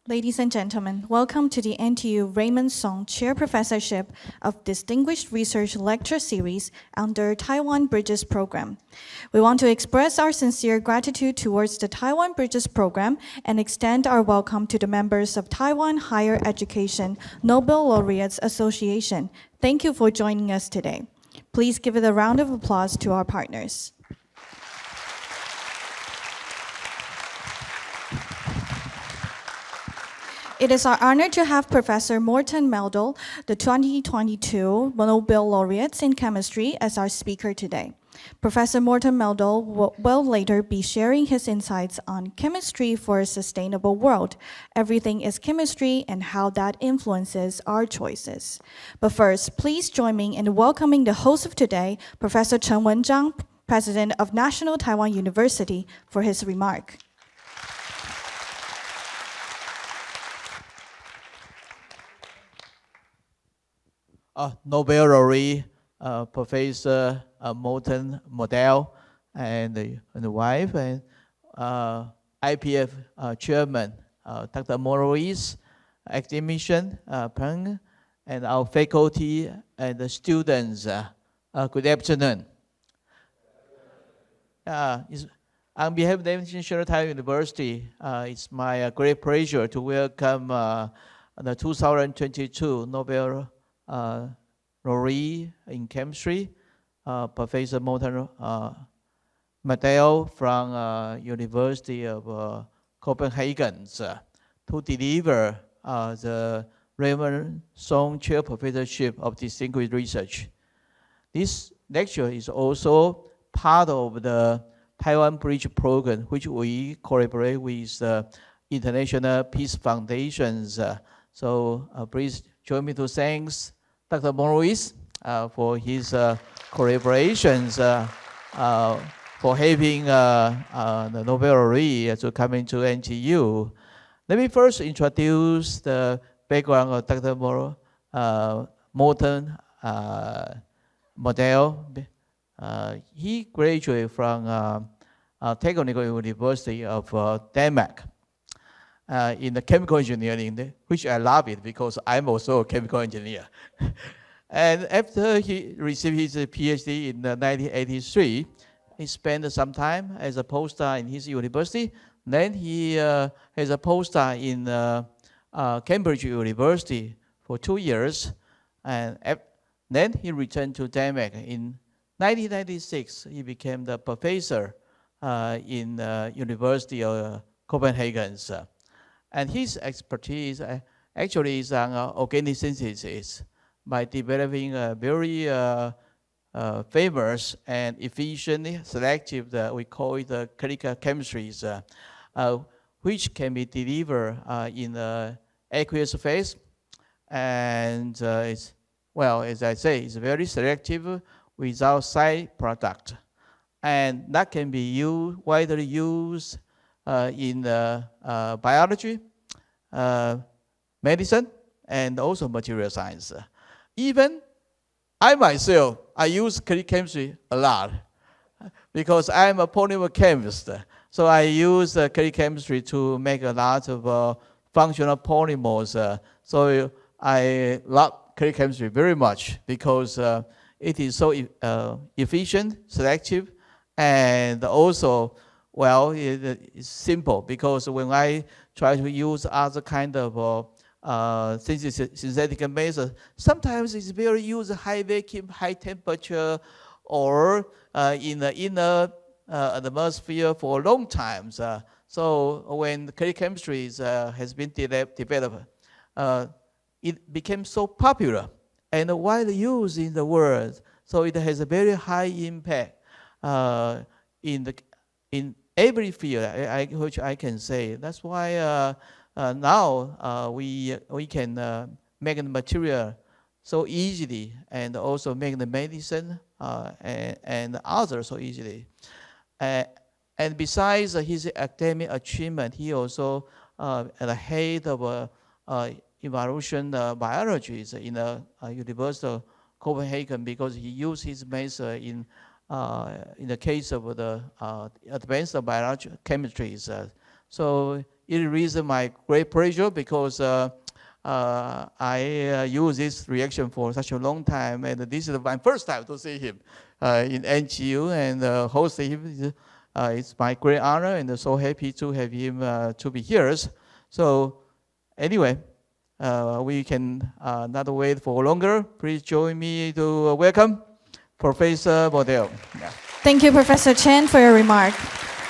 Ladies and gentlemen, welcome to the NTU Raymond Song Chair Professorship of Distinguished Research Lecture Series under Taiwan Bridges Program. We want to express our sincere gratitude towards the Taiwan Bridges Program and extend our welcome to the members of Taiwan Higher Education Nobel Laureates Association. Thank you for joining us today. Please give it a round of applause to our partners. It is our honor to have Professor Morten Meldal, the 2022 Nobel Laureates in Chemistry, as our speaker today. Professor Morten Meldal will later be sharing his insights on chemistry for a sustainable world. Everything is chemistry and how that influences our choices. But first, please join me in welcoming the host of today, Professor Chen Wenzhang, President of National Taiwan University, for his remark. Nobel laureate Professor Morten Meldal and the wife, and IPF Chairman Dr. Maurice, academician Peng, and our faculty and the students. Good afternoon. On behalf of the National Taiwan University, it's my great pleasure to welcome the 2022 Nobel laureate in chemistry, Professor Morten Meldal from University of Copenhagen, to deliver the Raymond Song Chair Professorship of Distinguished Research. This lecture is also part of the Taiwan Bridge Program, which we collaborate with the International Peace Foundations. So please join me to thank Dr. Maurice for his collaborations, for having the Nobel laureate to come into NTU. Let me first introduce the background of Dr. Morten Meldal. He graduated from Technical University of Denmark in the chemical engineering, which I love it because I'm also a chemical engineer. And after he received his PhD in 1983, he spent some time as a postdoc in his university. Then he has a postdoc in Cambridge University for 2 years. And then he returned to Denmark. In 1996, he became the professor in University of Copenhagen. And his expertise actually is on organic synthesis by developing a very famous and efficient selective, we call it clinical chemistries, which can be delivered in the aqueous phase. And it's, well, as I say, it's very selective without side product. And that can be widely used in biology, medicine, and also material science. Even I myself, I use chemistry a lot because I'm a polymer chemist. So I use chemistry to make a lot of functional polymers. So I love chemistry very much because it is so efficient, selective, and also, well, it's simple because when I try to use other kind of synthetic methods, sometimes it's very used high vacuum, high temperature, or in the inner atmosphere for long times. So when chemistry has been developed, it became so popular and widely used in the world. So it has a very high impact in every field, which I can say. That's why now we can make the material so easily, and also make the medicine and others so easily. And besides his academic achievement, he also at the head of evolution biology in the University of Copenhagen, because he used his method in the case of the advanced biological chemistries So it is my great pleasure because I use this reaction for such a long time, and this is my first time to see him in NGU and host him. It's my great honor and so happy to have him to be here. So anyway, we can not wait for longer. Please join me to welcome Professor Meldal. Yeah. Thank you, Professor Chen, for your remark.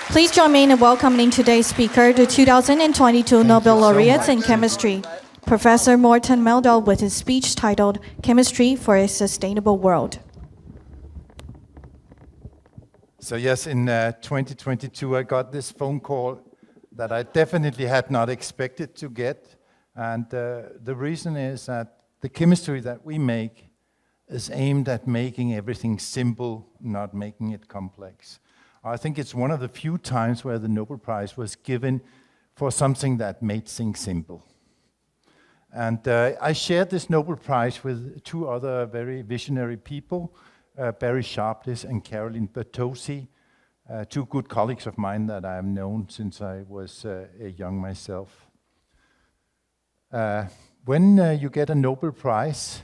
Please join me in welcoming today's speaker, the 2022 Nobel laureate in chemistry, Professor Morten Meldal, with his speech titled Chemistry for a Sustainable World. So yes, in 2022, I got this phone call that I definitely had not expected to get. And the reason is that the chemistry that we make is aimed at making everything simple, not making it complex. I think it's one of the few times where the Nobel Prize was given for something that made things simple. And I shared this Nobel Prize with two other very visionary people, Barry Sharpless and Carolyn R, two good colleagues of mine that I have known since I was young myself. When you get a Nobel Prize,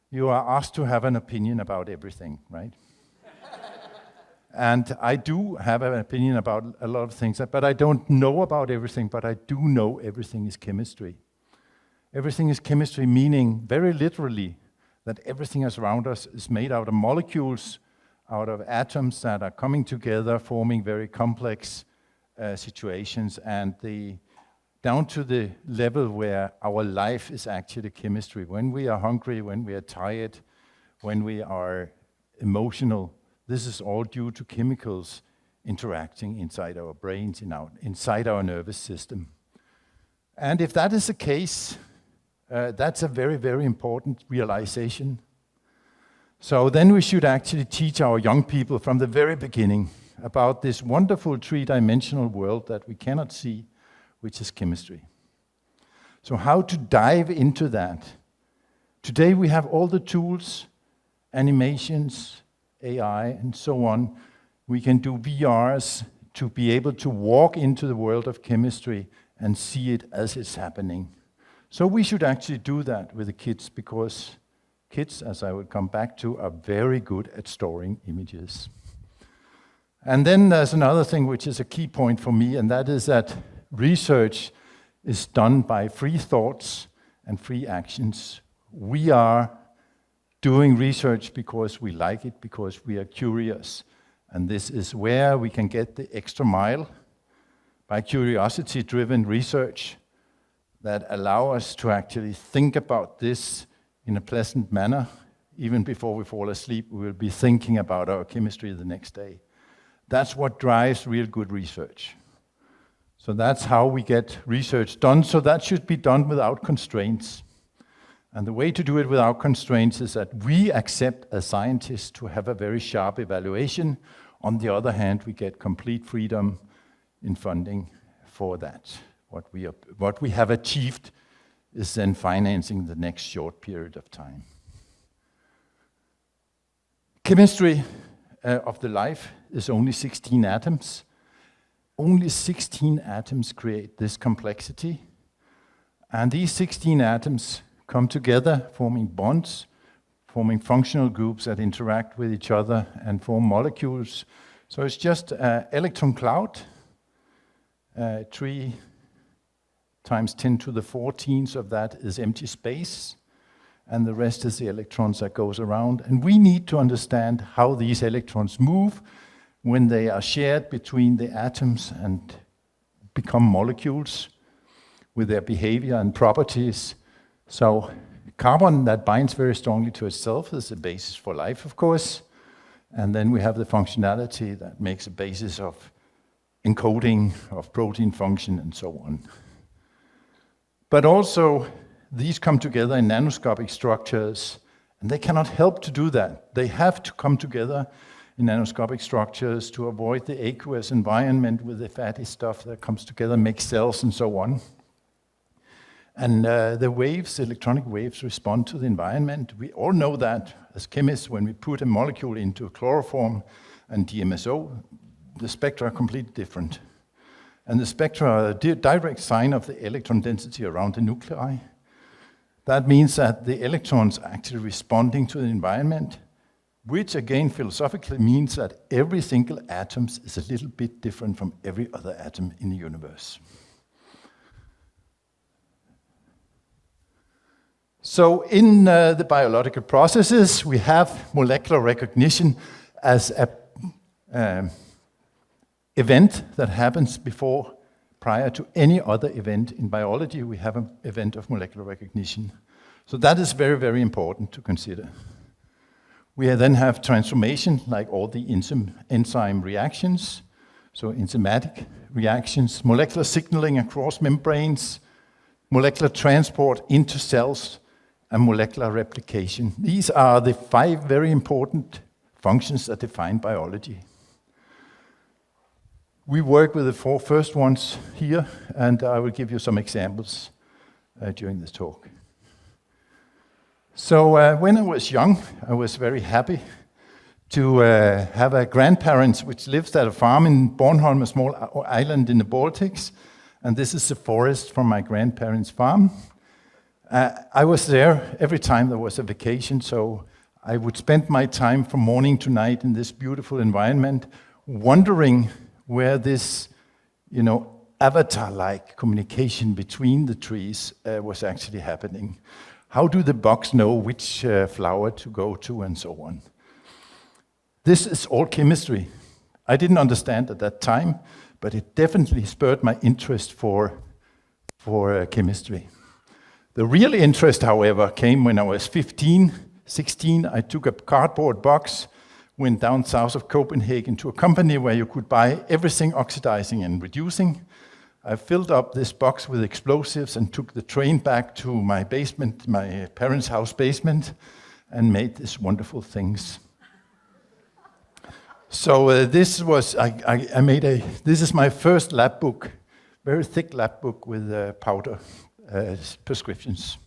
you are asked to have an opinion about everything, right? And I do have an opinion about a lot of things, but I don't know about everything, but I do know everything is chemistry. Everything is chemistry, meaning very literally that everything around us is made out of molecules, out of atoms that are coming together, forming very complex situations, and down to the level where our life is actually chemistry. When we are hungry, when we are tired, when we are emotional, this is all due to chemicals interacting inside our brains, inside our nervous system. And if that is the case, that's a very, very important realization. So then we should actually teach our young people from the very beginning about this wonderful three-dimensional world that we cannot see, which is chemistry. So how to dive into that? Today we have all the tools, animations, AI, and so on. We can do VRs to be able to walk into the world of chemistry and see it as it's happening. So we should actually do that with the kids, because kids, as I will come back to, are very good at storing images. And then there's another thing which is a key point for me, and that is that research is done by free thoughts and free actions. We are doing research because we like it, because we are curious. And this is where we can get the extra mile by curiosity-driven research that allow us to actually think about this in a pleasant manner. Even before we fall asleep, we will be thinking about our chemistry the next day. That's what drives real good research. So that's how we get research done. So that should be done without constraints. And the way to do it without constraints is that we accept as scientists to have a very sharp evaluation. On the other hand, we get complete freedom in funding for that. What we have achieved is then financing the next short period of time. Chemistry of the life is only 16 atoms. Only 16 atoms create this complexity. And these 16 atoms come together, forming bonds, forming functional groups that interact with each other and form molecules. So it's just an electron cloud, 3 times 10 to the 14th of that is empty space, and the rest is the electrons that goes around. And we need to understand how these electrons move when they are shared between the atoms and become molecules with their behavior and properties. So carbon that binds very strongly to itself is the basis for life, of course. And then we have the functionality that makes a basis of encoding of protein function and so on. But also, these come together in nanoscopic structures, and they cannot help to do that. They have to come together in nanoscopic structures to avoid the aqueous environment with the fatty stuff that comes together, makes cells and so on. And the waves, electronic waves, respond to the environment. We all know that as chemists, when we put a molecule into chloroform and DMSO, the spectra are completely different. and the spectra are a direct sign of the electron density around the nuclei. That means that the electrons are actually responding to the environment, which again philosophically means that every single atom is a little bit different from every other atom in the universe. So in the biological processes, we have molecular recognition as an event that happens prior to any other event in biology. We have an event of molecular recognition. So that is very, very important to consider. We then have transformation, like all the enzyme reactions, so enzymatic reactions, molecular signaling across membranes, molecular transport into cells, and molecular replication. These are the 5 very important functions that define biology. We work with the 4 first ones here, and I will give you some examples during this talk. So when I was young, I was very happy to have a grandparents which lives at a farm in Bornholm, a small island in the Baltics, and this is the forest from my grandparents' farm. I was there every time there was a vacation, so I would spend my time from morning to night in this beautiful environment, wondering where this, avatar-like communication between the trees was actually happening. How do the bugs know which flower to go to and so on? This is all chemistry. I didn't understand at that time, but it definitely spurred my interest for chemistry. The real interest, however, came when I was 15, 16. I took a cardboard box, went down south of Copenhagen to a company where you could buy everything oxidizing and reducing. I filled up this box with explosives and took the train back to my basement, my parents' house basement, and made these wonderful things. So this is my first lab book, very thick lab book with powder prescriptions.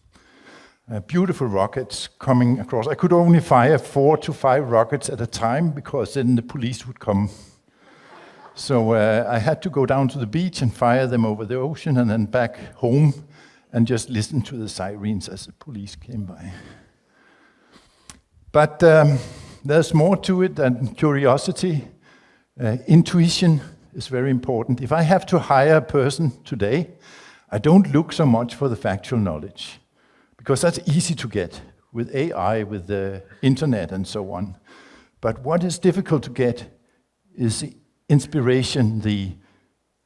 Beautiful rockets coming across. I could only fire 4 to 5 rockets at a time because then the police would come. So I had to go down to the beach and fire them over the ocean and then back home and just listen to the sirens as the police came by. But there's more to it than curiosity. Intuition is very important. If I have to hire a person today, I don't look so much for the factual knowledge, because that's easy to get with AI, with the internet and so on. But what is difficult to get is the inspiration, the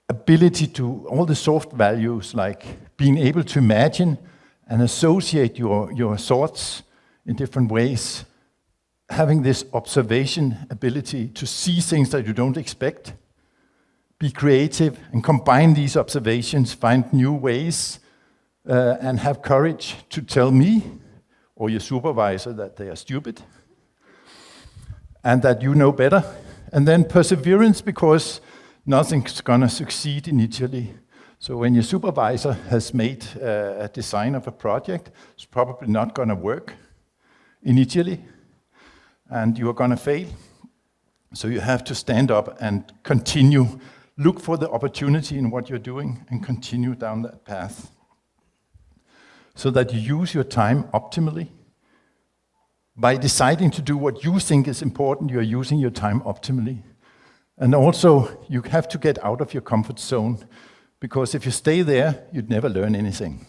ability to, all the soft values, like being able to imagine and associate your thoughts in different ways, having this observation ability to see things that you don't expect, be creative and combine these observations, find new ways, and have courage to tell me or your supervisor that they are stupid and that you know better. And then perseverance, because nothing's gonna succeed initially. So when your supervisor has made a design of a project, it's probably not gonna work initially, and you are gonna fail. So you have to stand up and continue. Look for the opportunity in what you're doing and continue down that path so that you use your time optimally. By deciding to do what you think is important, you're using your time optimally. And also, you have to get out of your comfort zone, because if you stay there, you'd never learn anything.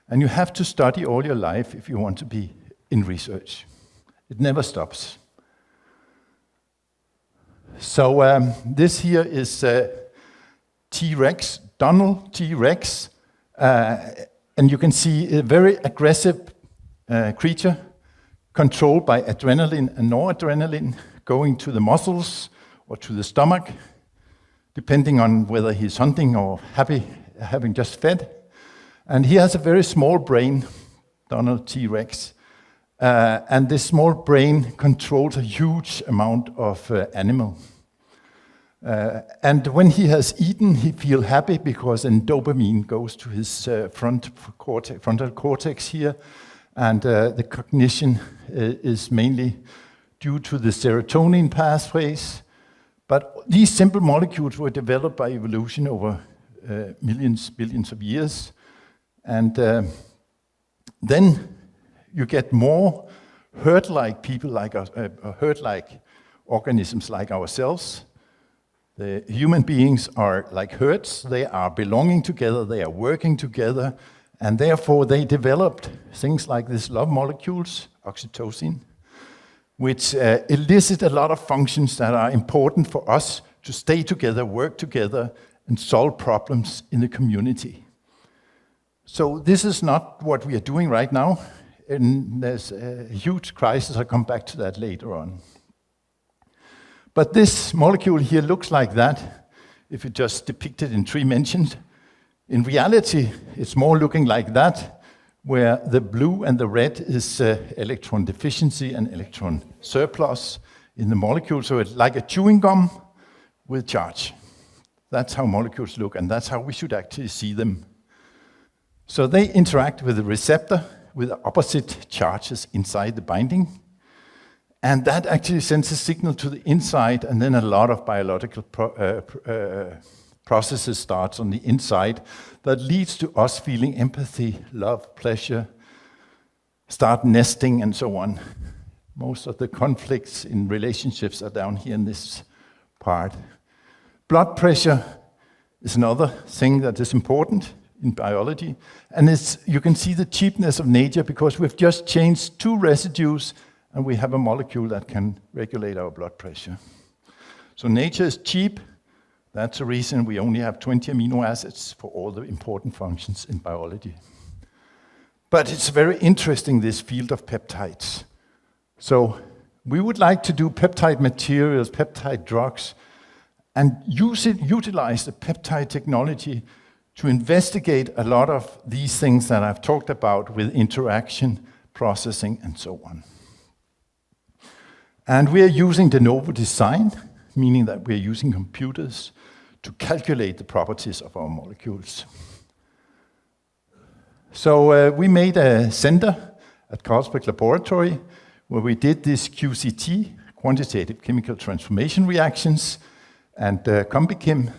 And you have to study all your life if you want to be in research. It never stops. So this here is T-Rex, Donald T-Rex, and you can see a very aggressive creature controlled by adrenaline and noradrenaline going to the muscles or to the stomach, depending on whether he's hunting or happy having just fed. And he has a very small brain, Donald T-Rex, and this small brain controls a huge amount of animal. And when he has eaten, he feels happy because then dopamine goes to his frontal cortex here, and the cognition is mainly due to the serotonin pathways. But these simple molecules were developed by evolution over billions of years. And then you get more herd-like people like us, herd-like organisms like ourselves. The human beings are like herds. They are belonging together, they are working together, and therefore they developed things like these love molecules, oxytocin, which elicit a lot of functions that are important for us to stay together, work together, and solve problems in the community. So this is not what we are doing right now, and there's a huge crisis. I'll come back to that later on. But this molecule here looks like that, if you just depict it in 3 dimensions. In reality, it's more looking like that, where the blue and the red is electron deficiency and electron surplus in the molecule. So it's like a chewing gum with charge. That's how molecules look, and that's how we should actually see them. So they interact with the receptor with opposite charges inside the binding. And that actually sends a signal to the inside, and then a lot of biological processes starts on the inside that leads to us feeling empathy, love, pleasure, start nesting, and so on. Most of the conflicts in relationships are down here in this part. Blood pressure is another thing that is important in biology, and you can see the cheapness of nature because we've just changed 2 residues and we have a molecule that can regulate our blood pressure. So nature is cheap. That's the reason we only have 20 amino acids for all the important functions in biology. But it's very interesting, this field of peptides. So we would like to do peptide materials, peptide drugs, and utilize the peptide technology to investigate a lot of these things that I've talked about with interaction, processing, and so on. And we are using de novo design, meaning that we are using computers to calculate the properties of our molecules. So we made a center at Carlsberg Laboratory where we did this QCT, quantitative chemical transformation reactions, and CombiChem.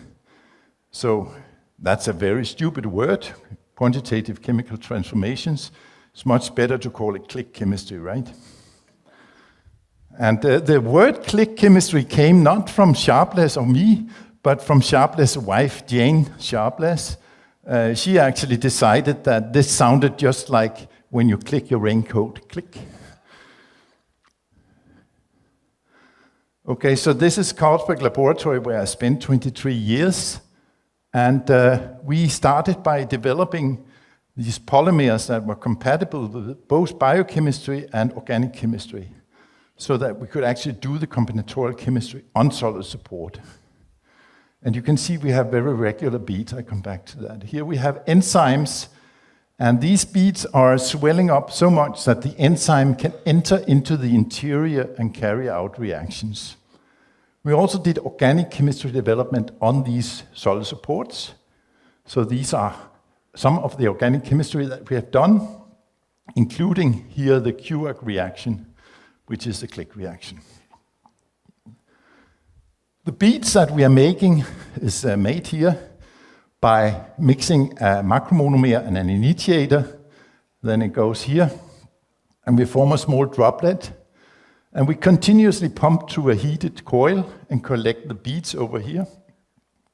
So that's a very stupid word, quantitative chemical transformations. It's much better to call it click chemistry, right? And the word click chemistry came not from Sharpless or me, but from Sharpless' wife, Jane Sharpless. She actually decided that this sounded just like when you click your raincoat, click. Okay, so this is Carlsberg Laboratory where I spent 23 years. And we started by developing these polymers that were compatible with both biochemistry and organic chemistry, so that we could actually do the combinatorial chemistry on solid support. And you can see we have very regular beads. I come back to that. Here we have enzymes, and these beads are swelling up so much that the enzyme can enter into the interior and carry out reactions. We also did organic chemistry development on these solid supports. So these are some of the organic chemistry that we have done, including here the QAG reaction, which is the click reaction. The beads that we are making is made here by mixing a macromonomer and an initiator. Then it goes here, and we form a small droplet. And we continuously pump through a heated coil and collect the beads over here.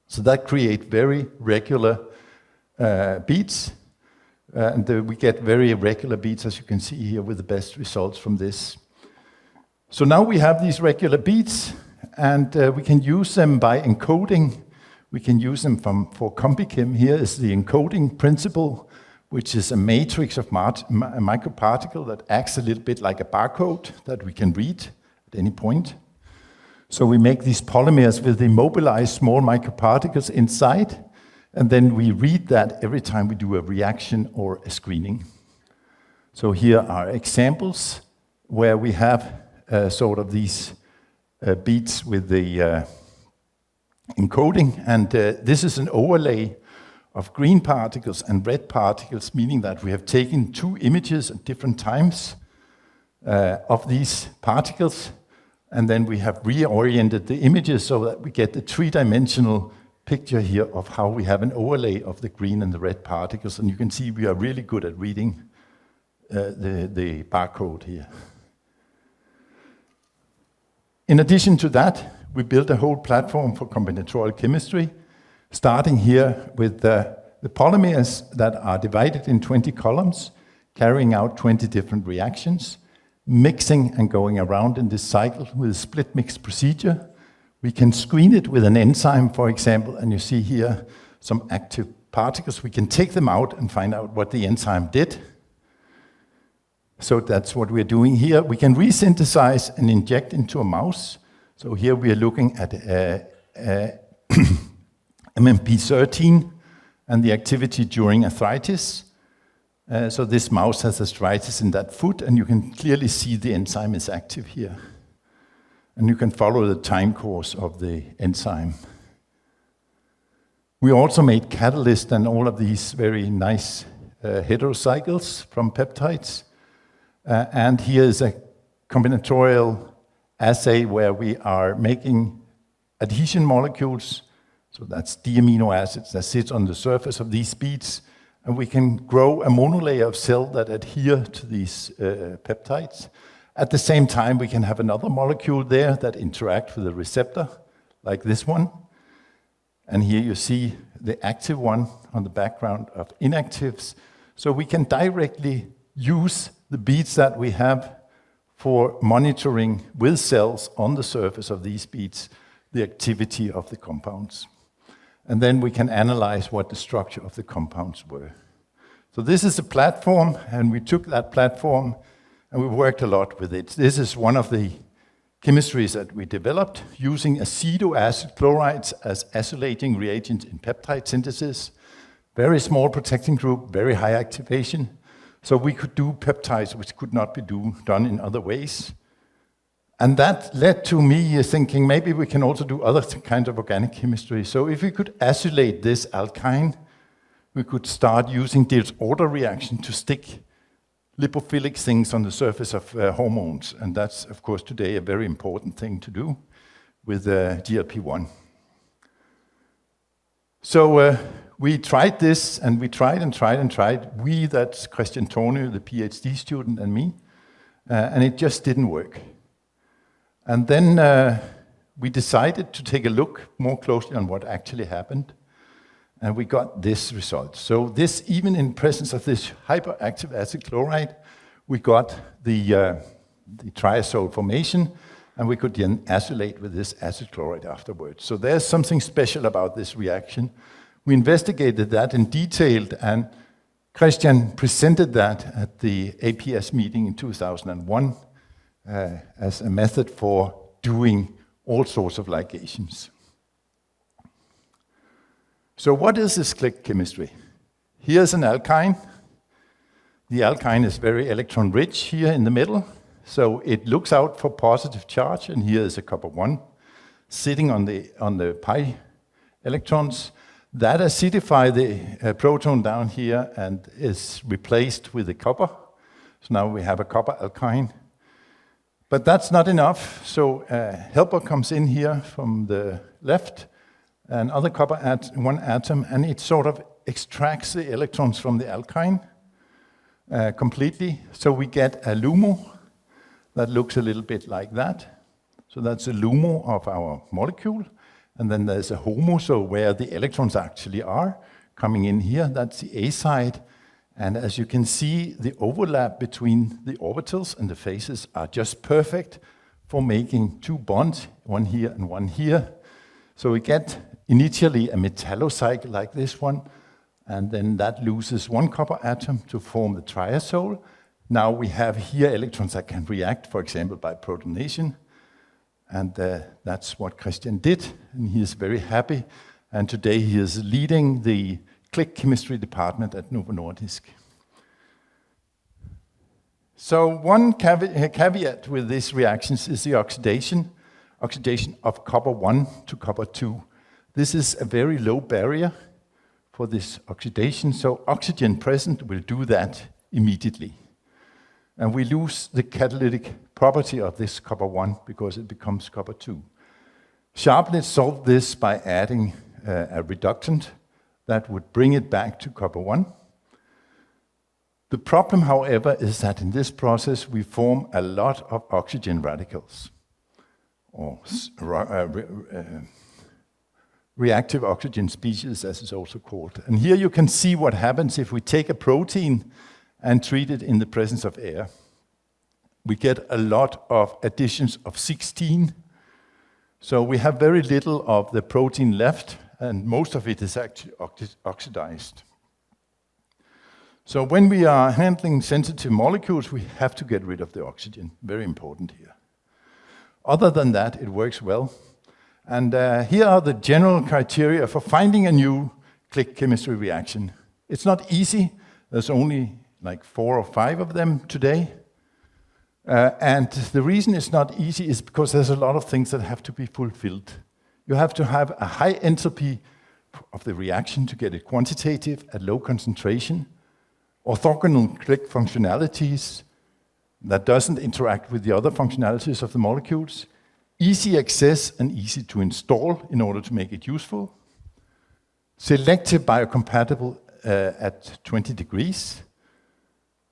So that creates very regular beads. And we get very regular beads, as you can see here, with the best results from this. So now we have these regular beads, and we can use them by encoding. We can use them for CombiChem. Here is the encoding principle, which is a matrix of a microparticle that acts a little bit like a barcode that we can read at any point. So we make these polymers with immobilized small microparticles inside, and then we read that every time we do a reaction or a screening. So here are examples where we have sort of these beads with the encoding, and this is an overlay of green particles and red particles, meaning that we have taken 2 images at different times of these particles, And then we have reoriented the images so that we get the three-dimensional picture here of how we have an overlay of the green and the red particles. And you can see we are really good at reading the barcode here. In addition to that, we built a whole platform for combinatorial chemistry, starting here with the polymers that are divided in 20 columns, carrying out 20 different reactions, mixing and going around in this cycle with a split mix procedure. We can screen it with an enzyme, for example, and you see here some active particles. We can take them out and find out what the enzyme did. So that's what we're doing here. We can resynthesize and inject into a mouse. So here we are looking at MMP13 and the activity during arthritis. So this mouse has arthritis in that foot, and you can clearly see the enzyme is active here. And you can follow the time course of the enzyme. We also made catalyst and all of these very nice heterocycles from peptides. And here is a combinatorial assay where we are making adhesion molecules. So that's D-amino acids that sit on the surface of these beads. And we can grow a monolayer of cell that adhere to these peptides. At the same time, we can have another molecule there that interact with the receptor, like this one. And here you see the active one on the background of inactives. So we can directly use the beads that we have for monitoring with cells on the surface of these beads the activity of the compounds. And then we can analyze what the structure of the compounds were. So this is a platform, and we took that platform and we worked a lot with it. This is one of the chemistries that we developed using acid chlorides as acylating reagents in peptide synthesis. Very small protecting group, very high activation. So we could do peptides which could not be done in other ways. And that led to me thinking maybe we can also do other kinds of organic chemistry. So if we could acylate this alkyne, we could start using this order reaction to stick lipophilic things on the surface of hormones. And that's, of course, today a very important thing to do with GLP-1. So we tried this, and we tried and tried and tried. We, that's Christian Tornø, the PhD student, and me. And it just didn't work. And then we decided to take a look more closely on what actually happened. And we got this result. So this, even in presence of this hyperactive acid chloride, we got the triazole formation, and we could then acylate with this acid chloride afterwards. So there's something special about this reaction. We investigated that in detail, and Christian presented that at the APS meeting in 2001 as a method for doing all sorts of ligations. So what is this click chemistry? Here's an alkyne. The alkyne is very electron rich here in the middle. So it looks out for positive charge, and here is a copper 1 sitting on the pi electrons. That acidify the proton down here and is replaced with the copper. So now we have a copper alkyne. But that's not enough. So a helper comes in here from the left, another copper one atom, and it sort of extracts the electrons from the alkyne completely. So we get a LUMO that looks a little bit like that. So that's a LUMO of our molecule. And then there's a HOMO, so where the electrons actually are coming in here. That's the azide. And as you can see, the overlap between the orbitals and the faces are just perfect for making two bonds, one here and one here. So we get initially a metallocycle like this one, and then that loses one copper atom to form the triazole. Now we have here electrons that can react, for example, by protonation. And that's what Christian did, and he is very happy. And today he is leading the click chemistry department at Novo Nordisk. So one caveat with these reactions is the oxidation of copper 1 to copper 2. This is a very low barrier for this oxidation, so oxygen present will do that immediately. And we lose the catalytic property of this copper 1 because it becomes copper 2. Sharpless solved this by adding a reductant that would bring it back to copper 1. The problem, however, is that in this process we form a lot of oxygen radicals, or reactive oxygen species, as it's also called. And here you can see what happens if we take a protein and treat it in the presence of air. We get a lot of additions of 16. So we have very little of the protein left, and most of it is actually oxidized. So when we are handling sensitive molecules, we have to get rid of the oxygen. Very important here. Other than that, it works well. And here are the general criteria for finding a new click chemistry reaction. It's not easy. There's only like 4 or 5 of them today. And the reason it's not easy is because there's a lot of things that have to be fulfilled. You have to have a high enthalpy of the reaction to get it quantitative at low concentration, orthogonal click functionalities that doesn't interact with the other functionalities of the molecules, easy access and easy to install in order to make it useful, selective biocompatible at 20 degrees,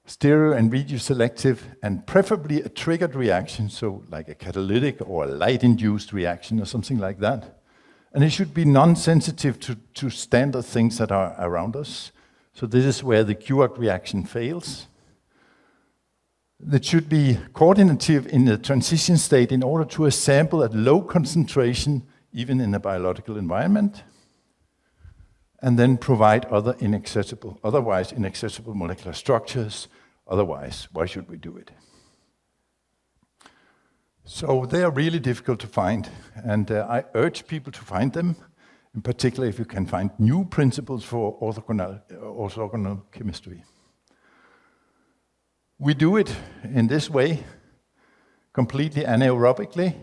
stereo and regioselective, and preferably a triggered reaction, so like a catalytic or a light-induced reaction or something like that. And it should be non-sensitive to standard things that are around us. So this is where the QARC reaction fails. It should be coordinative in the transition state in order to assemble at low concentration, even in a biological environment, and then provide otherwise inaccessible molecular structures. Otherwise, why should we do it? So they are really difficult to find, and I urge people to find them, in particular if you can find new principles for orthogonal chemistry. We do it in this way, completely anaerobically,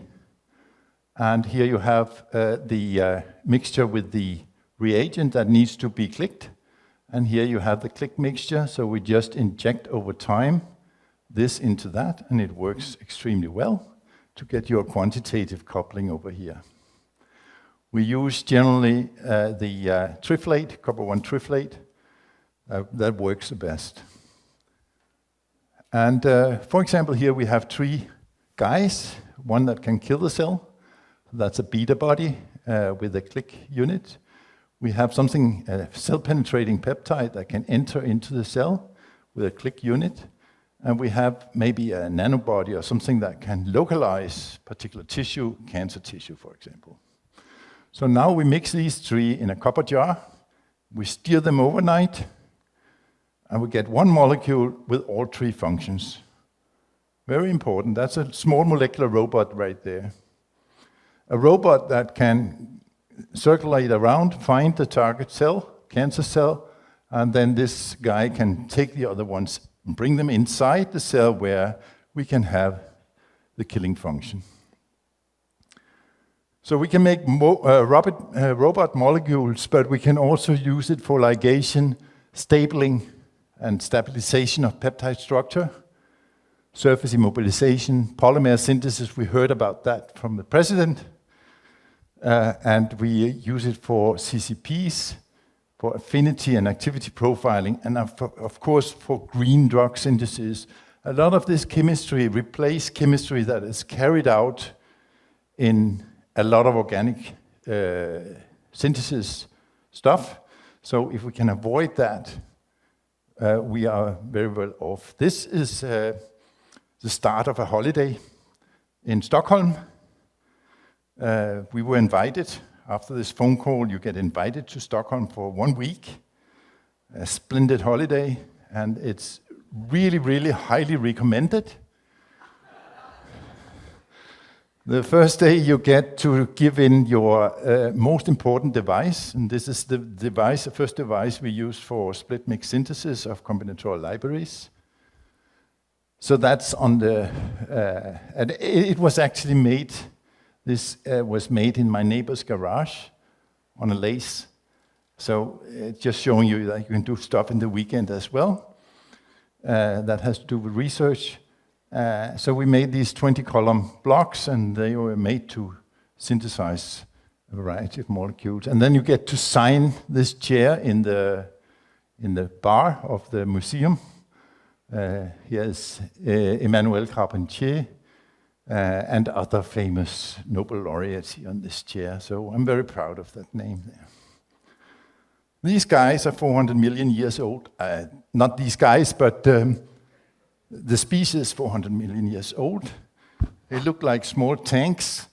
and here you have the mixture with the reagent that needs to be clicked, and here you have the click mixture, so we just inject over time this into that, and it works extremely well to get your quantitative coupling over here. We use generally the triflate, copper 1 triflate, that works the best. And for example, here we have 3 guys, one that can kill the cell, that's a beta body with a click unit. We have something, a cell-penetrating peptide that can enter into the cell with a click unit. And we have maybe a nanobody or something that can localize particular tissue, cancer tissue, for example. So now we mix these 3 in a copper jar. We steer them overnight, and we get one molecule with all 3 functions. Very important. That's a small molecular robot right there. A robot that can circulate around, find the target cell, cancer cell, and then this guy can take the other ones and bring them inside the cell where we can have the killing function. So we can make robot molecules, but we can also use it for ligation, stapling, and stabilization of peptide structure, surface immobilization, polymer synthesis. We heard about that from the president. And we use it for CCPs, for affinity and activity profiling, and of course for green drug synthesis. A lot of this chemistry replaces chemistry that is carried out in a lot of organic synthesis stuff. So if we can avoid that, we are very well off. This is the start of a holiday in Stockholm. We were invited. After this phone call, you get invited to Stockholm for 1 week, a splendid holiday, and it's really, really highly recommended. The first day you get to give in your most important device, and this is the device, the first device we use for split mix synthesis of combinatorial libraries. So that's on the, and it was actually made. This was made in my neighbor's garage on a lathe. So just showing you that you can do stuff in the weekend as well. that has to do with research. So we made these 20-column blocks, and they were made to synthesize a variety of molecules. And then you get to sign this chair in the bar of the museum. Here's Emmanuel Carpentier and other famous Nobel laureates here on this chair. So I'm very proud of that name there. These guys are 400 million years old. Not these guys, but the species is 400 million years old. They look like small tanks.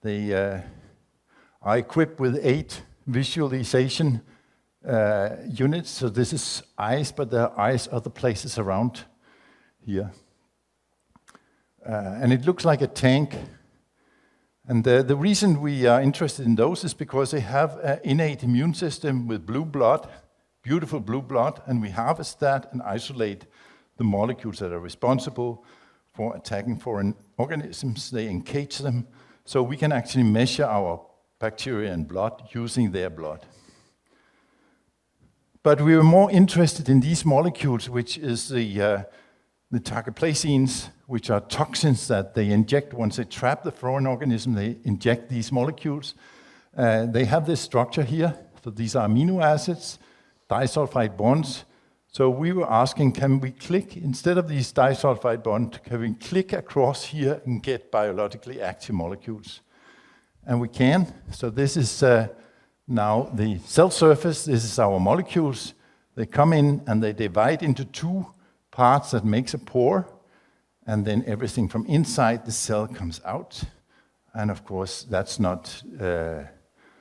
They are equipped with 8 visualization units. So this is eyes, but there are eyes other places around here. And it looks like a tank. And the reason we are interested in those is because they have an innate immune system with blue blood, beautiful blue blood, and we harvest that and isolate the molecules that are responsible for attacking foreign organisms. They encage them, so we can actually measure our bacteria in blood using their blood. But we were more interested in these molecules, which is the target which are toxins that they inject. Once they trap the foreign organism, they inject these molecules. They have this structure here. So these are amino acids, disulfide bonds. So we were asking, can we click, instead of these disulfide bonds, can we click across here and get biologically active molecules? And we can. So this is now the cell surface. This is our molecules. They come in and they divide into 2 parts that makes a pore. And then everything from inside the cell comes out. And of course, that's not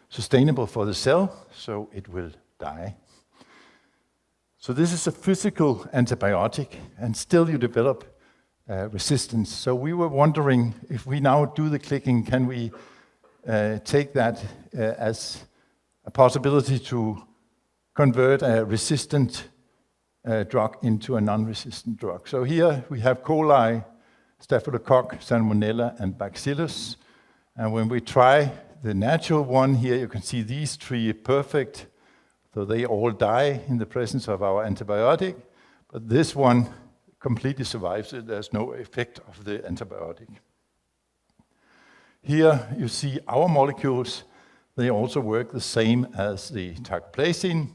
sustainable for the cell, so it will die. So this is a physical antibiotic, and still you develop resistance. So we were wondering, if we now do the clicking, can we take that as a possibility to convert a resistant drug into a non-resistant drug. So here we have coli, staphylococcus, salmonella, and bacillus. And when we try the natural one here, you can see these 3 are perfect. So they all die in the presence of our antibiotic. But this one completely survives it. There's no effect of the antibiotic. Here you see our molecules. They also work the same as the target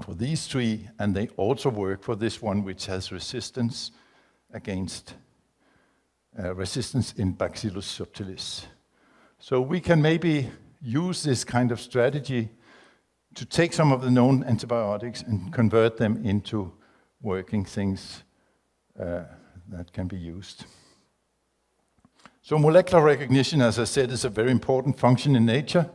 for these 3, and they also work for this one, which has resistance against resistance in Bacillus subtilis. So we can maybe use this kind of strategy to take some of the known antibiotics and convert them into working things that can be used. So molecular recognition, as I said, is a very important function in nature,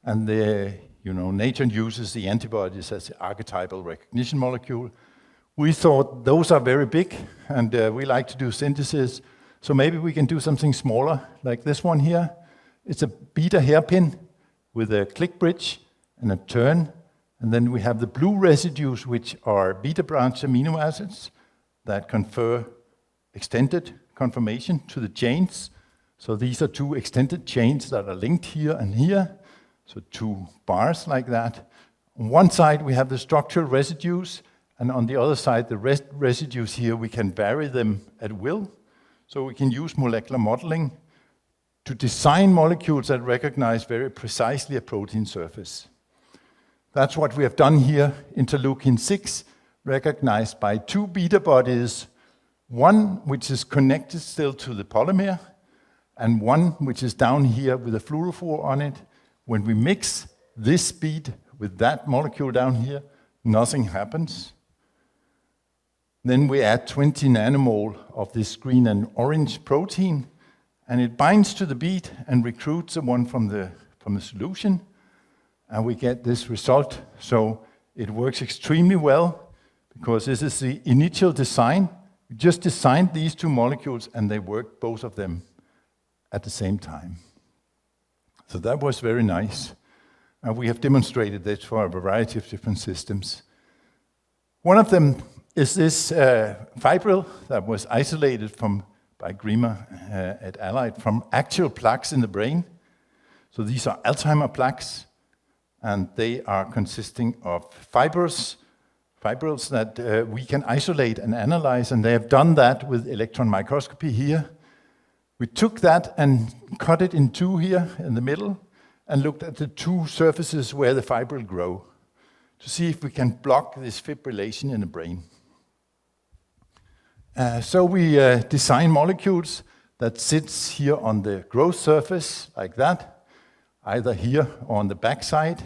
and nature uses the antibodies as the archetypal recognition molecule. We thought those are very big, and we like to do synthesis, so maybe we can do something smaller, like this one here. It's a beta hairpin with a click bridge and a turn, and then we have the blue residues, which are beta branch amino acids that confer extended conformation to the chains. So these are 2 extended chains that are linked here and here. So 2 bars like that. On one side, we have the structural residues, and on the other side, the residues here, we can vary them at will. So we can use molecular modeling to design molecules that recognize very precisely a protein surface. That's what we have done here. Interleukin-6, recognized by 2 beta bodies, one which is connected still to the polymer, and one which is down here with a fluorophore on it. When we mix this bead with that molecule down here, nothing happens. Then we add 20 nanomole of this green and orange protein, and it binds to the bead and recruits the one from the solution, and we get this result. So it works extremely well, because this is the initial design. We just designed these 2 molecules, and they work, both of them, at the same time. So that was very nice. And we have demonstrated this for a variety of different systems. One of them is this fibril that was isolated by Grima at Allied from actual plaques in the brain. So these are Alzheimer plaques, and they are consisting of fibers fibrils that we can isolate and analyze, and they have done that with electron microscopy here. We took that and cut it in two here in the middle and looked at the two surfaces where the fibril grow to see if we can block this fibrillation in the brain. So we design molecules that sits here on the growth surface like that, either here or on the backside.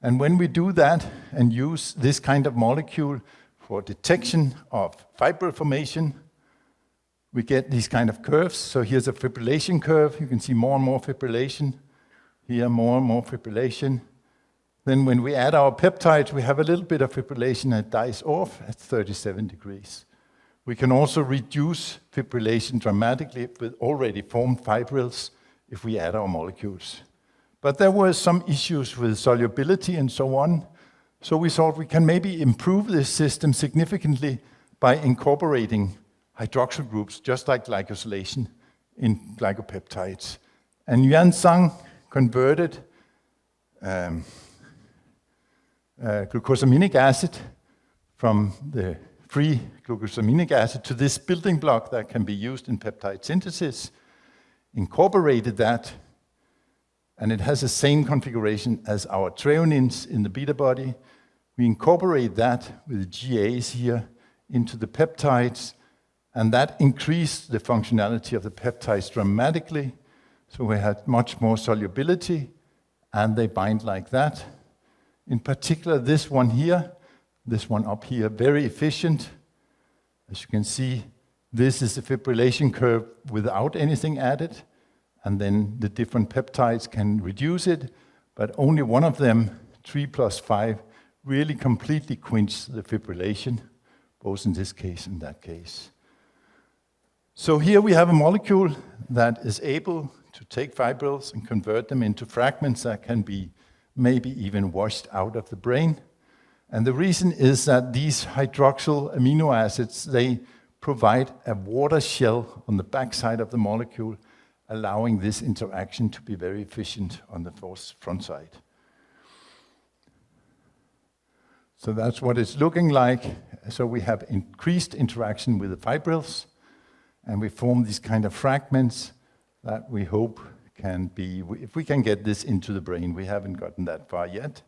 And when we do that and use this kind of molecule for detection of fibril formation, we get these kind of curves. So here's a fibrillation curve. You can see more and more fibrillation. Here, more and more fibrillation. Then when we add our peptides, we have a little bit of fibrillation that dies off at 37 degrees. We can also reduce fibrillation dramatically with already formed fibrils if we add our molecules. But there were some issues with solubility and so on. So we thought we can maybe improve this system significantly by incorporating hydroxyl groups, just like glycosylation in glycopeptides. And Yuan Zhang converted glucosaminic acid from the free glucosaminic acid to this building block that can be used in peptide synthesis, incorporated that, and it has the same configuration as our threonins in the beta body. We incorporate that with the GAs here into the peptides, and that increased the functionality of the peptides dramatically. So we had much more solubility, and they bind like that. In particular, this one here, this one up here, very efficient. As you can see, this is the fibrillation curve without anything added, and then the different peptides can reduce it, but only one of them, 3+5, really completely quench the fibrillation, both in this case and that case. So here we have a molecule that is able to take fibrils and convert them into fragments that can be maybe even washed out of the brain. And the reason is that these hydroxyl amino acids, they provide a water shell on the backside of the molecule, allowing this interaction to be very efficient on the front side. So that's what it's looking like. So we have increased interaction with the fibrils, and we form these kind of fragments that we hope can be, if we can get this into the brain, we haven't gotten that far yet,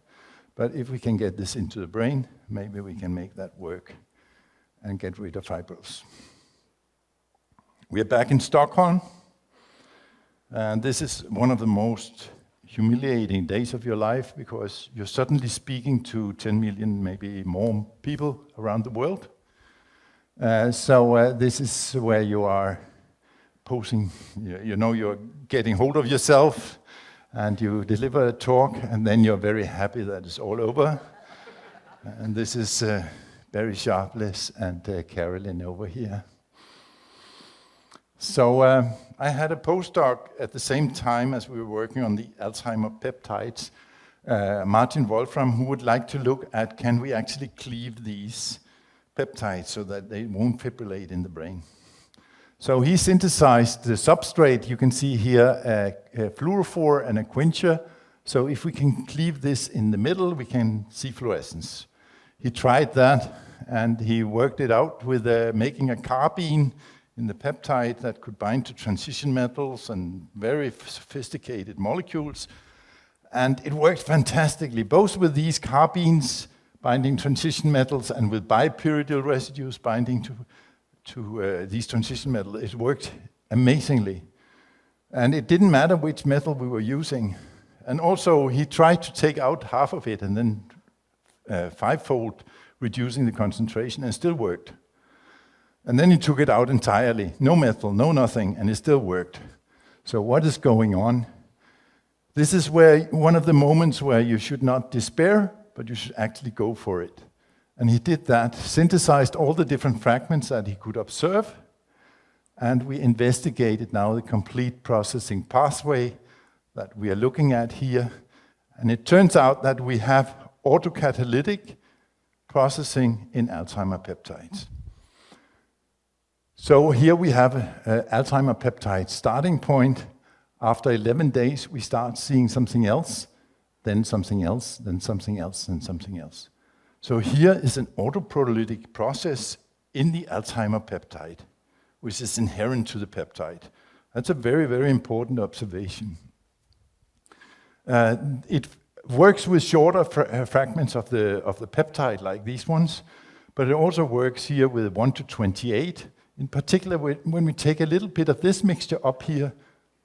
but if we can get this into the brain, maybe we can make that work and get rid of fibrils. We are back in Stockholm, and this is one of the most humiliating days of your life because you're suddenly speaking to 10 million, maybe more people around the world. So this is where you are posing, you know, you're getting hold of yourself and you deliver a talk and then you're very happy that it's all over. And this is Barry Sharpless and Carolyn over here. So I had a postdoc at the same time as we were working on the Alzheimer peptides, Martin Wolfram, who would like to look at can we actually cleave these peptides so that they won't fibrillate in the brain. So he synthesized the substrate. You can see here a fluorophore and a quencher. So if we can cleave this in the middle, we can see fluorescence. He tried that, and he worked it out with making a carbene in the peptide that could bind to transition metals and very sophisticated molecules. And it worked fantastically, both with these carbenes binding transition metals and with bipyridyl residues binding to these transition metals. It worked amazingly. And it didn't matter which metal we were using. And also, he tried to take out half of it and then fivefold reducing the concentration, and it still worked. And then he took it out entirely. No metal, no nothing, and it still worked. So what is going on? This is where one of the moments where you should not despair, but you should actually go for it. And he did that, synthesized all the different fragments that he could observe, and we investigated now the complete processing pathway that we are looking at here. And it turns out that we have autocatalytic processing in Alzheimer peptides. So here we have an Alzheimer peptide starting point. After 11 days, we start seeing something else, then something else, then something else, then something else. So here is an autoproteolytic process in the Alzheimer peptide, which is inherent to the peptide. That's a very, very important observation. It works with shorter fragments of the peptide, like these ones, but it also works here with 1 to 28. In particular, when we take a little bit of this mixture up here,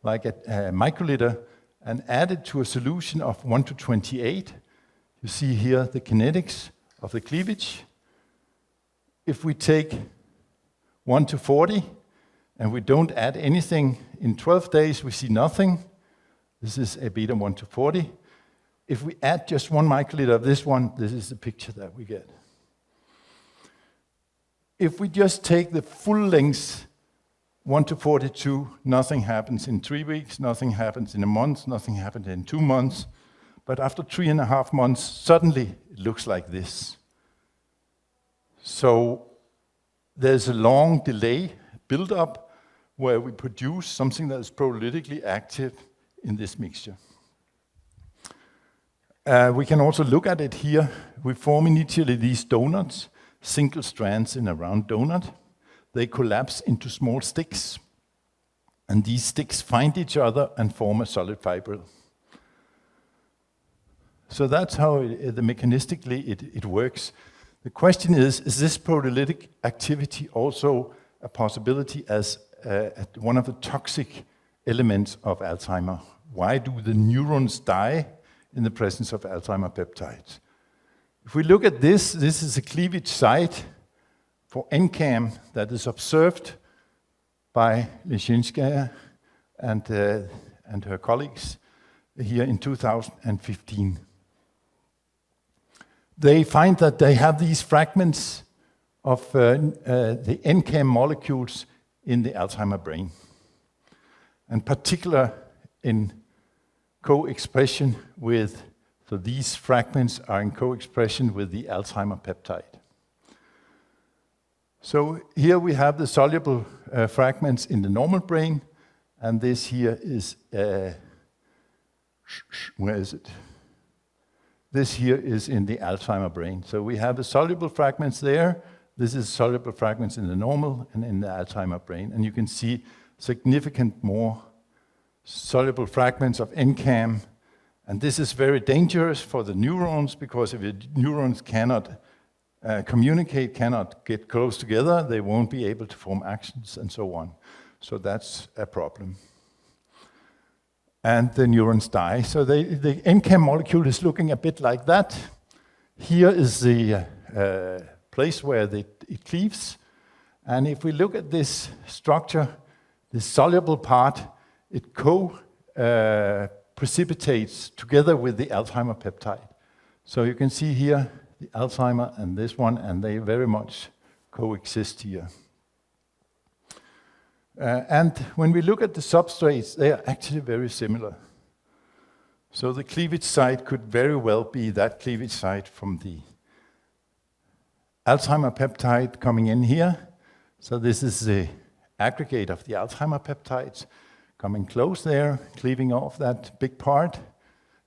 like a microliter, and add it to a solution of 1 to 28, you see here the kinetics of the cleavage. If we take 1 to 40, and we don't add anything, in 12 days we see nothing. This is a beta 1 to 40. If we add just 1 microliter of this one, this is the picture that we get. If we just take the full length, 1 to 42, nothing happens in 3 weeks, nothing happens in a month, nothing happens in 2 months. But after 3.5 months, suddenly it looks like this. So there's a long delay build up where we produce something that is proteolytically active in this mixture. We can also look at it here. We form initially these donuts, single strands in a round donut. They collapse into small sticks, and these sticks find each other and form a solid fibril. So that's how mechanistically it works. The question is this proteolytic activity also a possibility as one of the toxic elements of Alzheimer? Why do the neurons die in the presence of Alzheimer peptides? If we look at this is a cleavage site for NCAM that is observed by Leshinskaya and her colleagues here in 2015. They find that they have these fragments of the NCAM molecules in the Alzheimer brain, and particular in co-expression with, so these fragments are in co-expression with the Alzheimer peptide. So here we have the soluble fragments in the normal brain, and this here is, where is it? This here is in the Alzheimer brain. So we have the soluble fragments there. This is soluble fragments in the normal and in the Alzheimer brain. And you can see significant more soluble fragments of NCAM. And this is very dangerous for the neurons, because if the neurons cannot communicate, cannot get close together, they won't be able to form actions and so on. So that's a problem. And the neurons die. So the NCAM molecule is looking a bit like that. Here is the place where it cleaves. And if we look at this structure, the soluble part, it precipitates together with the Alzheimer peptide. So you can see here the Alzheimer and this one, and they very much coexist here. And when we look at the substrates, they are actually very similar. So the cleavage site could very well be that cleavage site from the Alzheimer peptide coming in here. So this is the aggregate of the Alzheimer peptides coming close there, cleaving off that big part.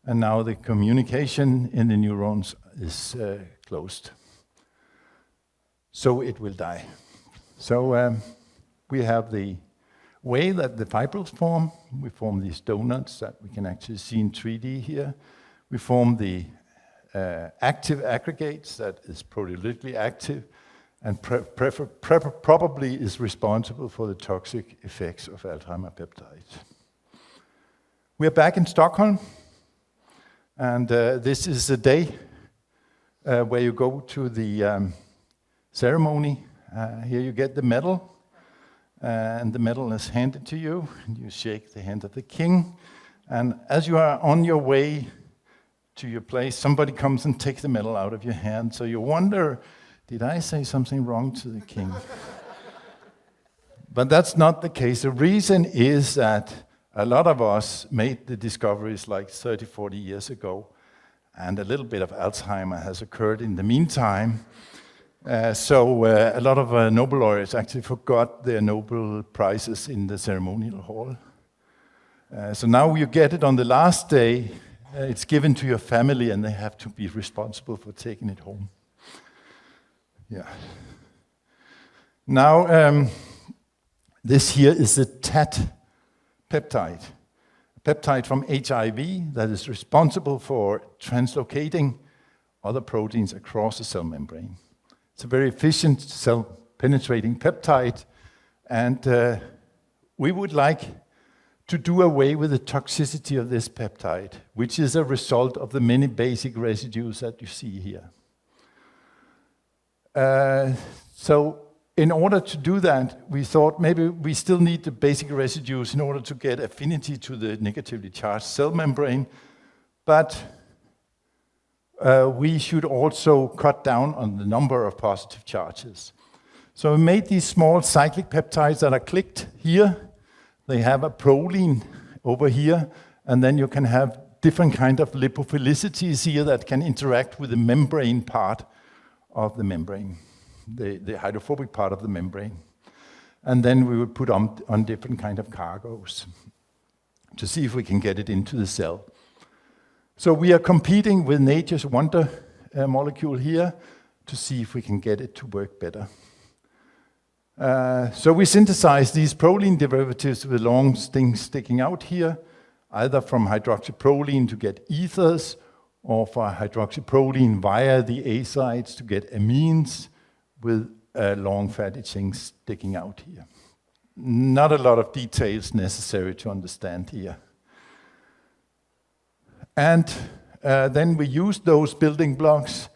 And now the communication in the neurons is closed. So it will die. So we have the way that the fibrils form. We form these donuts that we can actually see in 3D here. We form the active aggregates that is proteolytically active and probably is responsible for the toxic effects of Alzheimer peptides. We are back in Stockholm, and this is the day where you go to the ceremony. Here you get the medal. And the medal is handed to you, and you shake the hand of the king. And as you are on your way to your place, somebody comes and takes the medal out of your hand. So you wonder, did I say something wrong to the king? But that's not the case. The reason is that a lot of us made the discoveries like 30, 40 years ago, and a little bit of Alzheimer has occurred in the meantime. So a lot of Nobel laureates actually forgot their Nobel prizes in the ceremonial hall. So now you get it on the last day. It's given to your family, and they have to be responsible for taking it home. Yeah. Now, this here is the TAT peptide, a peptide from HIV that is responsible for translocating other proteins across the cell membrane. It's a very efficient cell-penetrating peptide, and we would like to do away with the toxicity of this peptide, which is a result of the many basic residues that you see here. So in order to do that, we thought maybe we still need the basic residues in order to get affinity to the negatively charged cell membrane, but we should also cut down on the number of positive charges. So we made these small cyclic peptides that are clicked here. They have a proline over here, and then you can have different kind of lipophilicities here that can interact with the membrane part of the membrane, the hydrophobic part of the membrane. And then we would put on different kind of cargoes to see if we can get it into the cell. So we are competing with nature's wonder molecule here to see if we can get it to work better. So we synthesize these proline derivatives with long things sticking out here, either from hydroxyproline to get ethers, or for hydroxyproline via the azides to get amines with long fatty things sticking out here. Not a lot of details necessary to understand here. And then we used those building blocks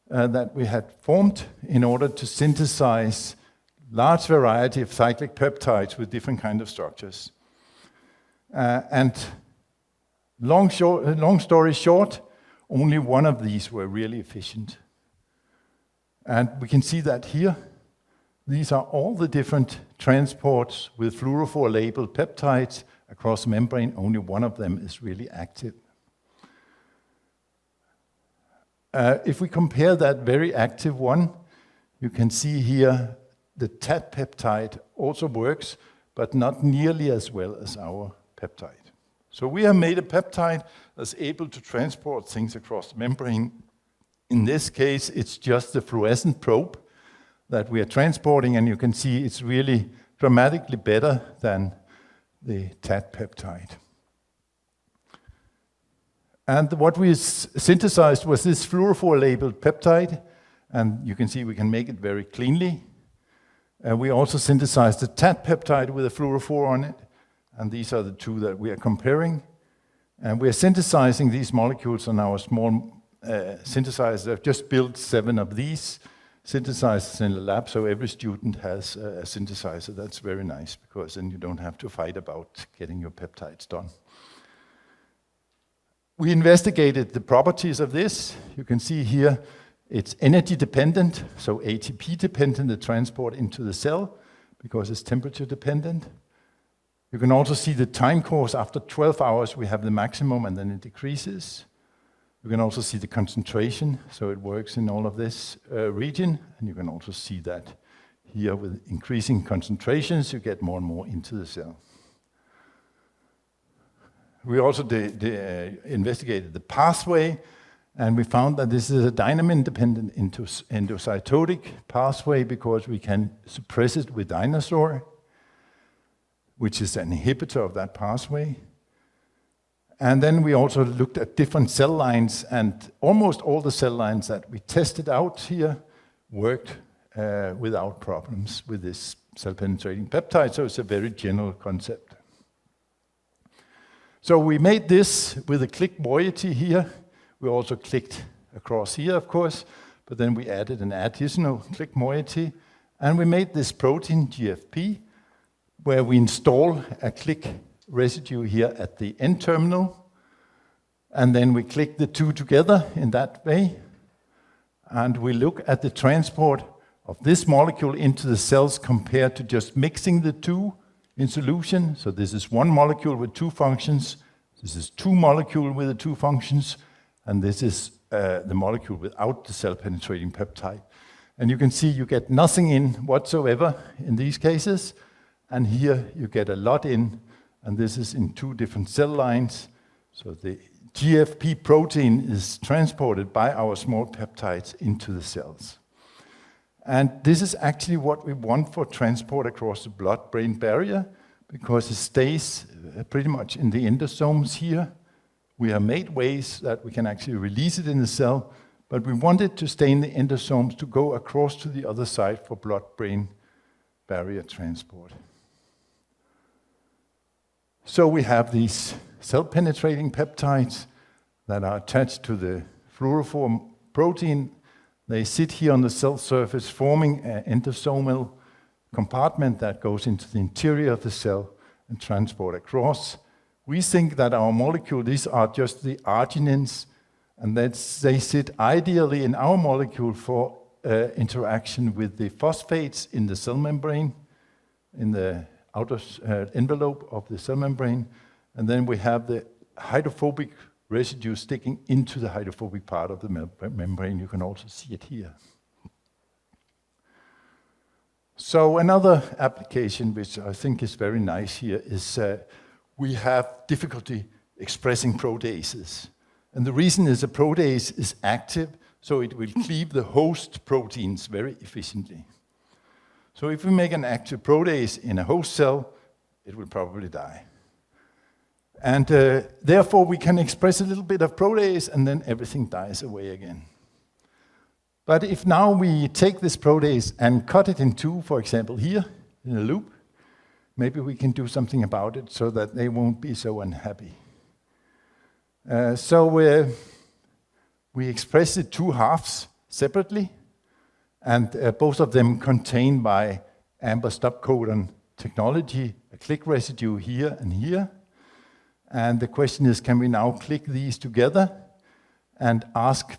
that we had formed in order to synthesize large variety of cyclic peptides with different kind of structures. And long story short, only one of these were really efficient. And we can see that here. These are all the different transports with fluorophore-labeled peptides across the membrane. Only one of them is really active. If we compare that very active one, you can see here the TAT peptide also works, but not nearly as well as our peptide. So we have made a peptide that's able to transport things across the membrane. In this case, it's just the fluorescent probe that we are transporting, and you can see it's really dramatically better than the TAT peptide. And what we synthesized was this fluorophore-labeled peptide, and you can see we can make it very cleanly. We also synthesized the TAT peptide with a fluorophore on it, and these are the two that we are comparing. And we are synthesizing these molecules on our small synthesizer. I've just built 7 of these synthesizers in the lab, so every student has a synthesizer. That's very nice, because then you don't have to fight about getting your peptides done. We investigated the properties of this. You can see here it's energy dependent, so ATP dependent, the transport into the cell, because it's temperature dependent. You can also see the time course. After 12 hours, we have the maximum, and then it decreases. You can also see the concentration, so it works in all of this region, and you can also see that here with increasing concentrations, you get more and more into the cell. We also investigated the pathway, and we found that this is a dynamin-dependent endocytotic pathway, because we can suppress it with dinosor, which is an inhibitor of that pathway. And then we also looked at different cell lines, and almost all the cell lines that we tested out here worked without problems with this cell-penetrating peptide, so it's a very general concept. So we made this with a click moiety here. We also clicked across here, of course, but then we added an additional click moiety, and we made this protein, GFP, where we install a click residue here at the end terminal, and then we click the two together in that way, and we look at the transport of this molecule into the cells compared to just mixing the two in solution. So this is one molecule with 2 functions, this is 2 molecules with the 2 functions, and this is the molecule without the cell-penetrating peptide. And you can see you get nothing in whatsoever in these cases, and here you get a lot in, and this is in 2 different cell lines. So the GFP protein is transported by our small peptides into the cells. And this is actually what we want for transport across the blood-brain barrier, because it stays pretty much in the endosomes here. We have made ways that we can actually release it in the cell, but we want it to stay in the endosomes to go across to the other side for blood-brain barrier transport. So we have these cell-penetrating peptides that are attached to the fluorophore protein. They sit here on the cell surface, forming an endosomal compartment that goes into the interior of the cell and transport across. We think that our molecule, these are just the arginines, and that they sit ideally in our molecule for interaction with the phosphates in the cell membrane, in the outer envelope of the cell membrane. And then we have the hydrophobic residue sticking into the hydrophobic part of the membrane. You can also see it here. So another application which I think is very nice here is we have difficulty expressing proteases. And the reason is a protease is active, so it will cleave the host proteins very efficiently. So if we make an active protease in a host cell, it will probably die. And therefore we can express a little bit of protease and then everything dies away again. But if now we take this protease and cut it in two, for example here, in a loop, maybe we can do something about it so that they won't be so unhappy. So we express the two halves separately, and both of them contain by amber stop codon technology a click residue here and here. And the question is, can we now click these together and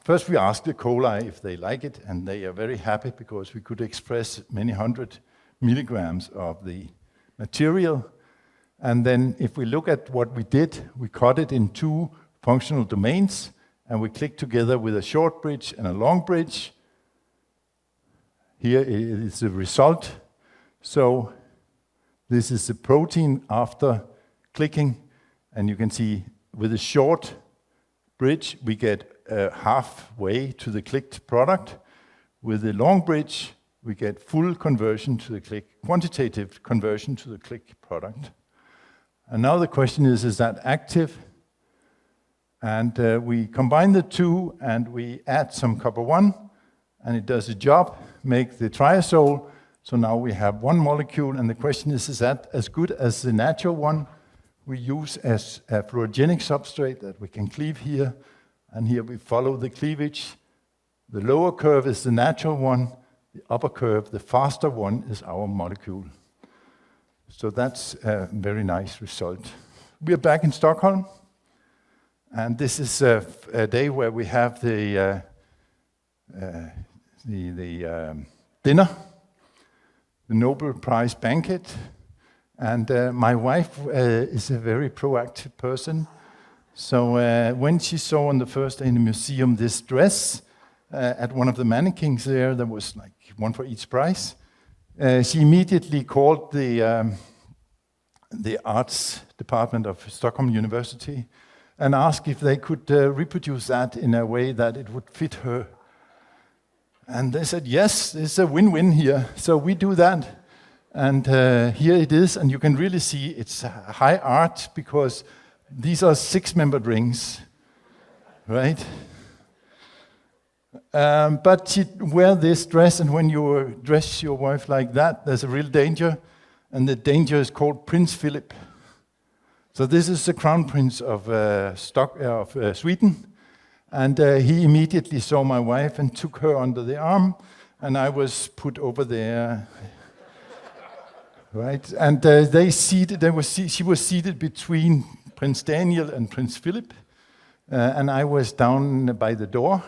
first we ask the coli if they like it, and they are very happy because we could express many hundred milligrams of the material. And then if we look at what we did, we cut it in two functional domains, and we click together with a short bridge and a long bridge. Here is the result. So this is the protein after clicking, and you can see with a short bridge we get halfway to the clicked product. With the long bridge we get full conversion to the click, quantitative conversion to the click product. And now the question is that active? And we combine the two and we add some copper 1, and it does the job, make the triazole. So now we have one molecule, and the question is that as good as the natural one we use as a fluorogenic substrate that we can cleave here? And here we follow the cleavage. The lower curve is the natural one, the upper curve, the faster one, is our molecule. So that's a very nice result. We are back in Stockholm, and this is a day where we have the dinner, the Nobel Prize banquet. And my wife is a very proactive person. So when she saw on the first day in the museum this dress at one of the mannequins there was like one for each prize, she immediately called the arts department of Stockholm University and asked if they could reproduce that in a way that it would fit her. And they said, yes, it's a win-win here. So we do that. And here it is, and you can really see it's high art because these are 6-membered rings, right? But she wear this dress, and when you dress your wife like that, there's a real danger, and the danger is called Prince Philip. So this is the Crown Prince of Sweden, and he immediately saw my wife and took her under the arm, and I was put over there. Right, and she was seated between Prince Daniel and Prince Philip, and I was down by the door.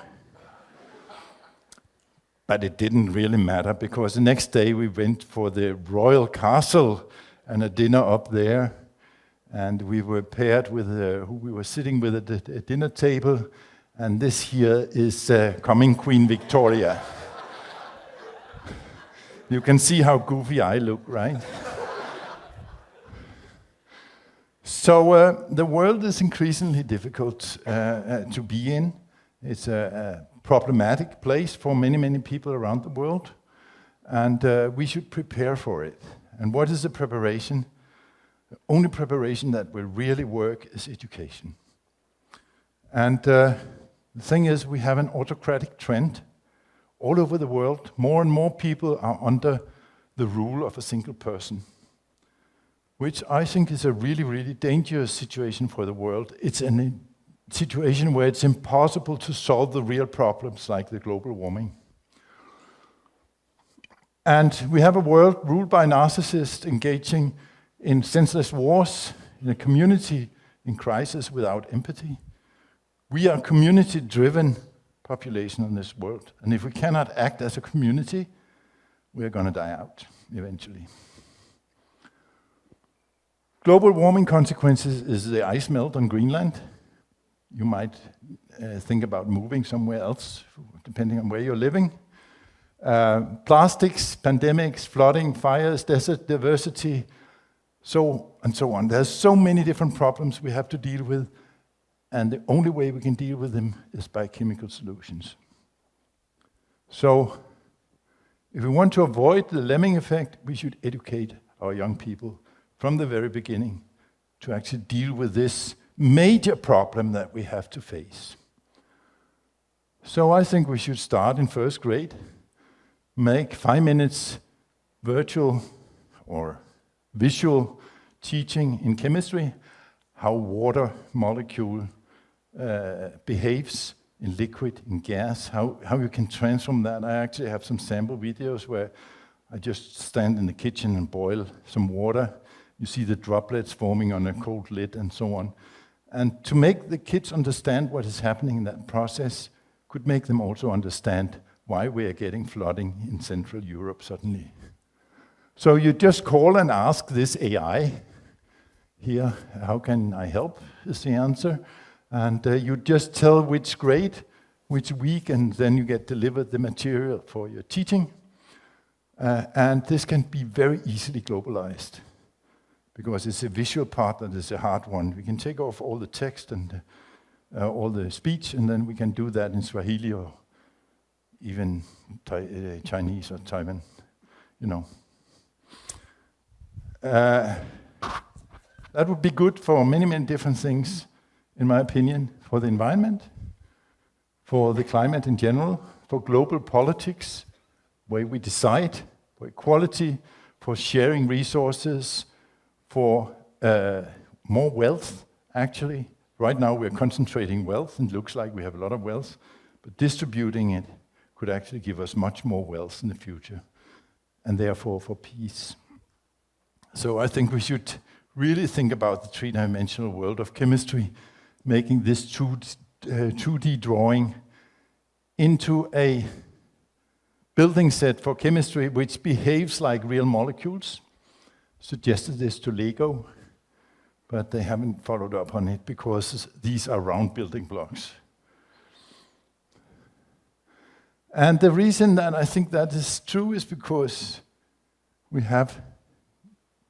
But it didn't really matter, because the next day we went for the royal castle and a dinner up there, and we were paired with who we were sitting with at the dinner table, and this here is coming Queen Victoria. You can see how goofy I look, right? So the world is increasingly difficult to be in. It's a problematic place for many, many people around the world. And we should prepare for it. And what is the preparation? The only preparation that will really work is education. And the thing is, we have an autocratic trend all over the world. More and more people are under the rule of a single person, which I think is a really, really dangerous situation for the world. It's a situation where it's impossible to solve the real problems like the global warming. And we have a world ruled by narcissists engaging in senseless wars, in a community in crisis without empathy. We are a community-driven population in this world. And if we cannot act as a community, we're going to die out eventually. Global warming consequences is the ice melt on Greenland. You might think about moving somewhere else, depending on where you're living. Plastics, pandemics, flooding, fires, desert diversity, so and so on. There's so many different problems we have to deal with, and the only way we can deal with them is by chemical solutions. So, if we want to avoid the lemming effect, we should educate our young people from the very beginning to actually deal with this major problem that we have to face. So I think we should start in first grade, make 5 minutes virtual or visual teaching in chemistry, how water molecule behaves in liquid, in gas, how you can transform that. I actually have some sample videos where I just stand in the kitchen and boil some water. You see the droplets forming on a cold lid and so on. And to make the kids understand what is happening in that process could make them also understand why we are getting flooding in Central Europe suddenly. So you just call and ask this AI here, how can I help, is the answer. And you just tell which grade, which week, and then you get delivered the material for your teaching. And this can be very easily globalized, because it's a visual part that is a hard one. We can take off all the text and all the speech, and then we can do that in Swahili or even Chinese or Taiwan, you know. That would be good for many, many different things, in my opinion, for the environment, for the climate in general, for global politics, where we decide, for equality, for sharing resources, for more wealth, actually. Right now we're concentrating wealth, and it looks like we have a lot of wealth, but distributing it could actually give us much more wealth in the future, and therefore for peace. So I think we should really think about the three-dimensional world of chemistry, making this 2D drawing into a building set for chemistry which behaves like real molecules. Suggested this to Lego, but they haven't followed up on it because these are round building blocks. And the reason that I think that is true is because we have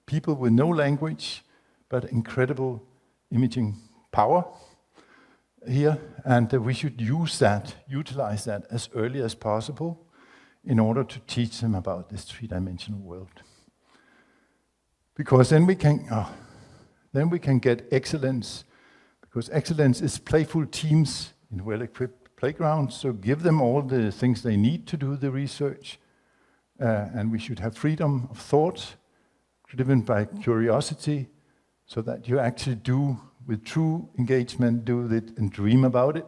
people with no language, but incredible imaging power here, and we should utilize that as early as possible in order to teach them about this three-dimensional world. Because then we can get excellence, because excellence is playful teams in well-equipped playgrounds, so give them all the things they need to do the research, and we should have freedom of thought, driven by curiosity, so that you actually do, with true engagement, do it and dream about it.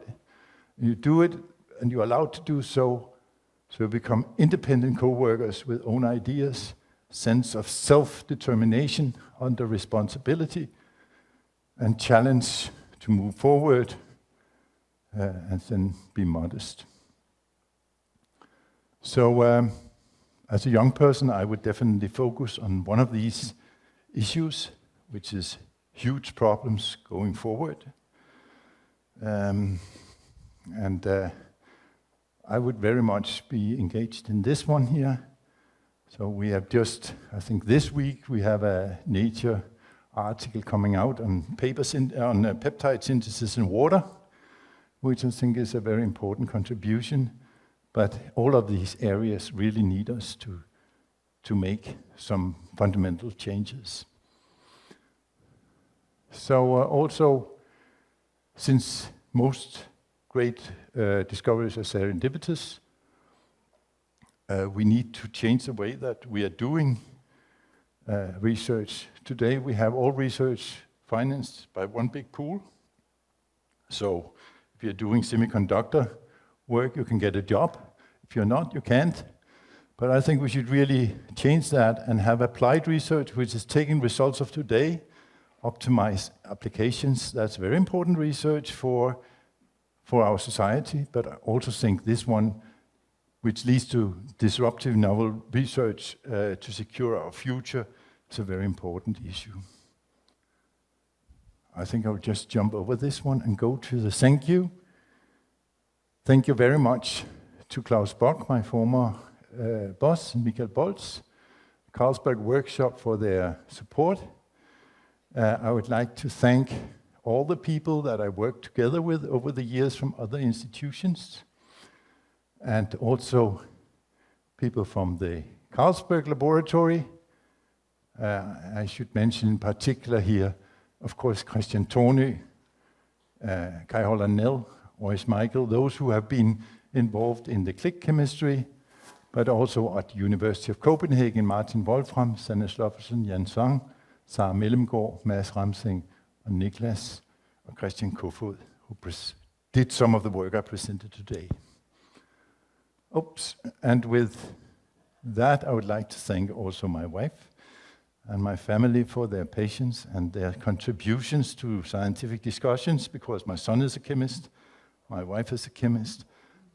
You do it, and you're allowed to do so, so you become independent co-workers with own ideas, sense of self-determination under responsibility, and challenge to move forward, and then be modest. So, as a young person, I would definitely focus on one of these issues, which is huge problems going forward. I would very much be engaged in this one here. So we have just, I think this week, we have a Nature article coming out on peptide synthesis in water, which I think is a very important contribution. But all of these areas really need us to to make some fundamental changes. So also, since most great discoveries are serendipitous, we need to change the way that we are doing research. Today we have all research financed by one big pool. So if you're doing semiconductor work, you can get a job. If you're not, you can't. But I think we should really change that and have applied research which is taking results of today, optimize applications. That's very important research for our society, but I also think this one, which leads to disruptive novel research to secure our future, is a very important issue. I think I'll just jump over this one and go to the thank you. Thank you very much to Klaus Bock, my former boss, and Michael Bolz, Carlsberg Workshop for their support. I would like to thank all the people that I worked together with over the years from other institutions, and also people from the Carlsberg Laboratory. I should mention in particular here, of course, Christian Tony, Kai Holland Nell, Ois Michael, those who have been involved in the click chemistry, but also at the University of Copenhagen, Martin Wolfram, Sanne Sloffersen, Jan Sang, Sara Mellemgaard, Mads Ramsing, and Niklas, and Christian Kofod, who did some of the work I presented today. Oops, and with that, I would like to thank also my wife and my family for their patience and their contributions to scientific discussions, because my son is a chemist, my wife is a chemist,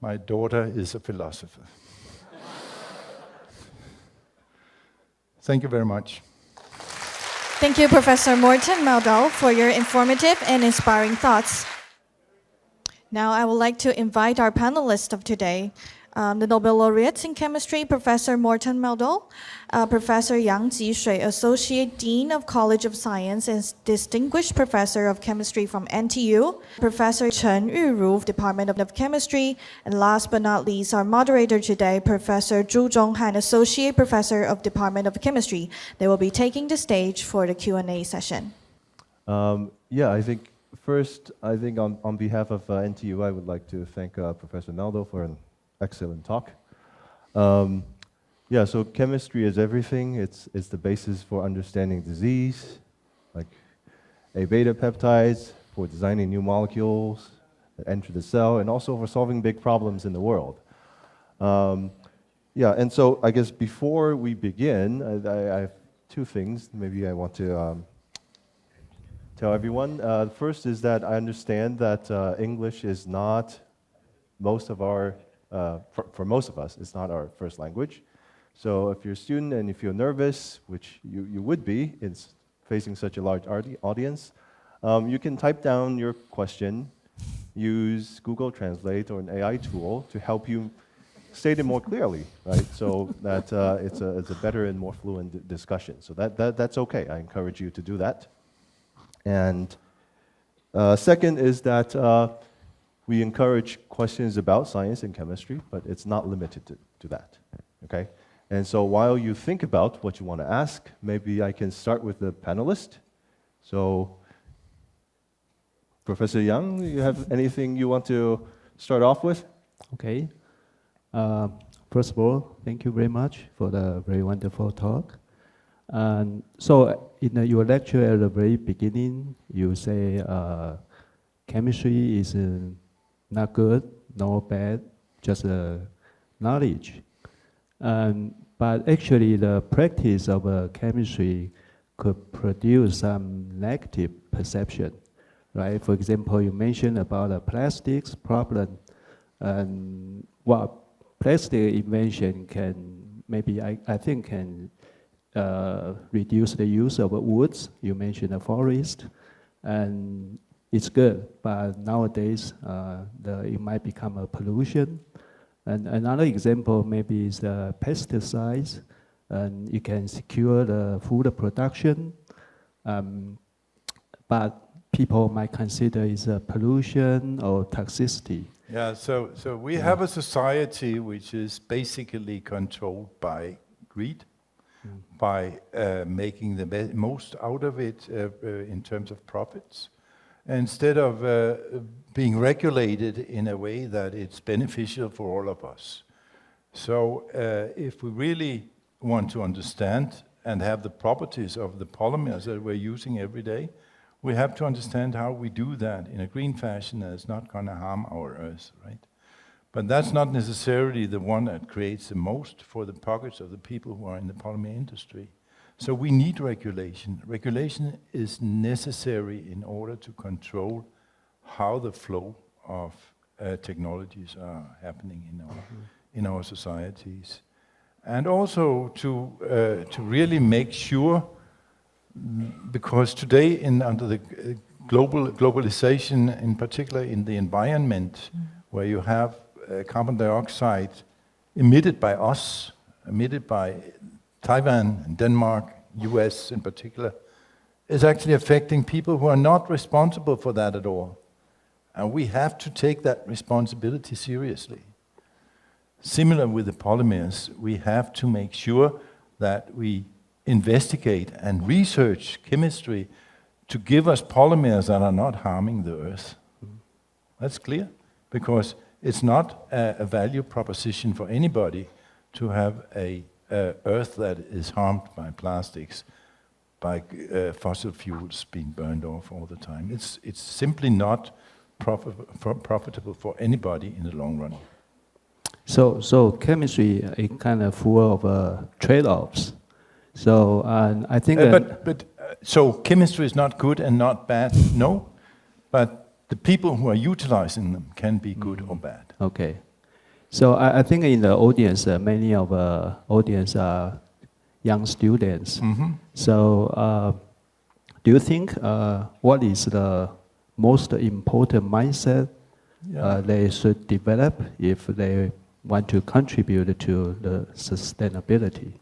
my daughter is a philosopher. Thank you very much. Thank you, Professor Morten Meldal, for your informative and inspiring thoughts. Now I would like to invite our panelists of today, the Nobel laureates in chemistry, Professor Morten Meldal, Professor Yang Jishui, Associate Dean of College of Science and Distinguished Professor of Chemistry from NTU, Professor Chen Yuru, Department of Chemistry, and last but not least, our moderator today, Professor Zhu Zhonghan, Associate Professor of Department of Chemistry. They will be taking the stage for the Q&A session. I think first, on behalf of NTU, I would like to thank Professor Meldal for an excellent talk. So chemistry is everything. It's the basis for understanding disease, like A-beta peptides, for designing new molecules that enter the cell, and also for solving big problems in the world. And so I guess before we begin, I have two things maybe I want to tell everyone. The first is that I understand that English is not most of our for most of us, it's not our first language. So if you're a student and you feel nervous, which you would be, it's facing such a large audience, you can type down your question, use Google Translate or an AI tool to help you state it more clearly, right? So that it's a better and more fluent discussion. So that's okay. I encourage you to do that. And second is that we encourage questions about science and chemistry, but it's not limited to that, okay? And so while you think about what you want to ask, maybe I can start with the panelist. So, Professor Yang, you have anything you want to start off with? Okay. First of all, thank you very much for the very wonderful talk. And so in your lecture at the very beginning, you say chemistry is not good, no bad, just knowledge. But actually the practice of chemistry could produce some negative perception, right? For example, you mentioned about the plastics problem, and plastic invention can maybe, I think can reduce the use of woods. You mentioned the forest, and it's good, but nowadays it might become a pollution. And another example maybe is the pesticides, and you can secure the food production, but people might consider it's a pollution or toxicity. Yeah, so we have a society which is basically controlled by greed. by making the most out of it in terms of profits, instead of being regulated in a way that it's beneficial for all of us. So if we really want to understand and have the properties of the polymers that we're using every day, we have to understand how we do that in a green fashion that is not going to harm our Earth, right? But that's not necessarily the one that creates the most for the pockets of the people who are in the polymer industry. So we need regulation. Regulation is necessary in order to control how the flow of technologies are happening in our societies. And also to really make sure, because today under the globalization, in particular in the environment, where you have carbon dioxide emitted by us, emitted by Taiwan and Denmark, US in particular, is actually affecting people who are not responsible for that at all. And we have to take that responsibility seriously. Similar with the polymers, we have to make sure that we investigate and research chemistry to give us polymers that are not harming the Earth. That's clear, because it's not a value proposition for anybody to have a Earth that is harmed by plastics, by fossil fuels being burned off all the time. It's simply not profitable for anybody in the long run. So chemistry is kind of full of trade-offs. So I think so chemistry is not good and not bad, no, but the people who are utilizing them can be good or bad. Okay. So I think in the audience, many of the audience are young students. So do you think what is the most important mindset they should develop if they want to contribute to the sustainability?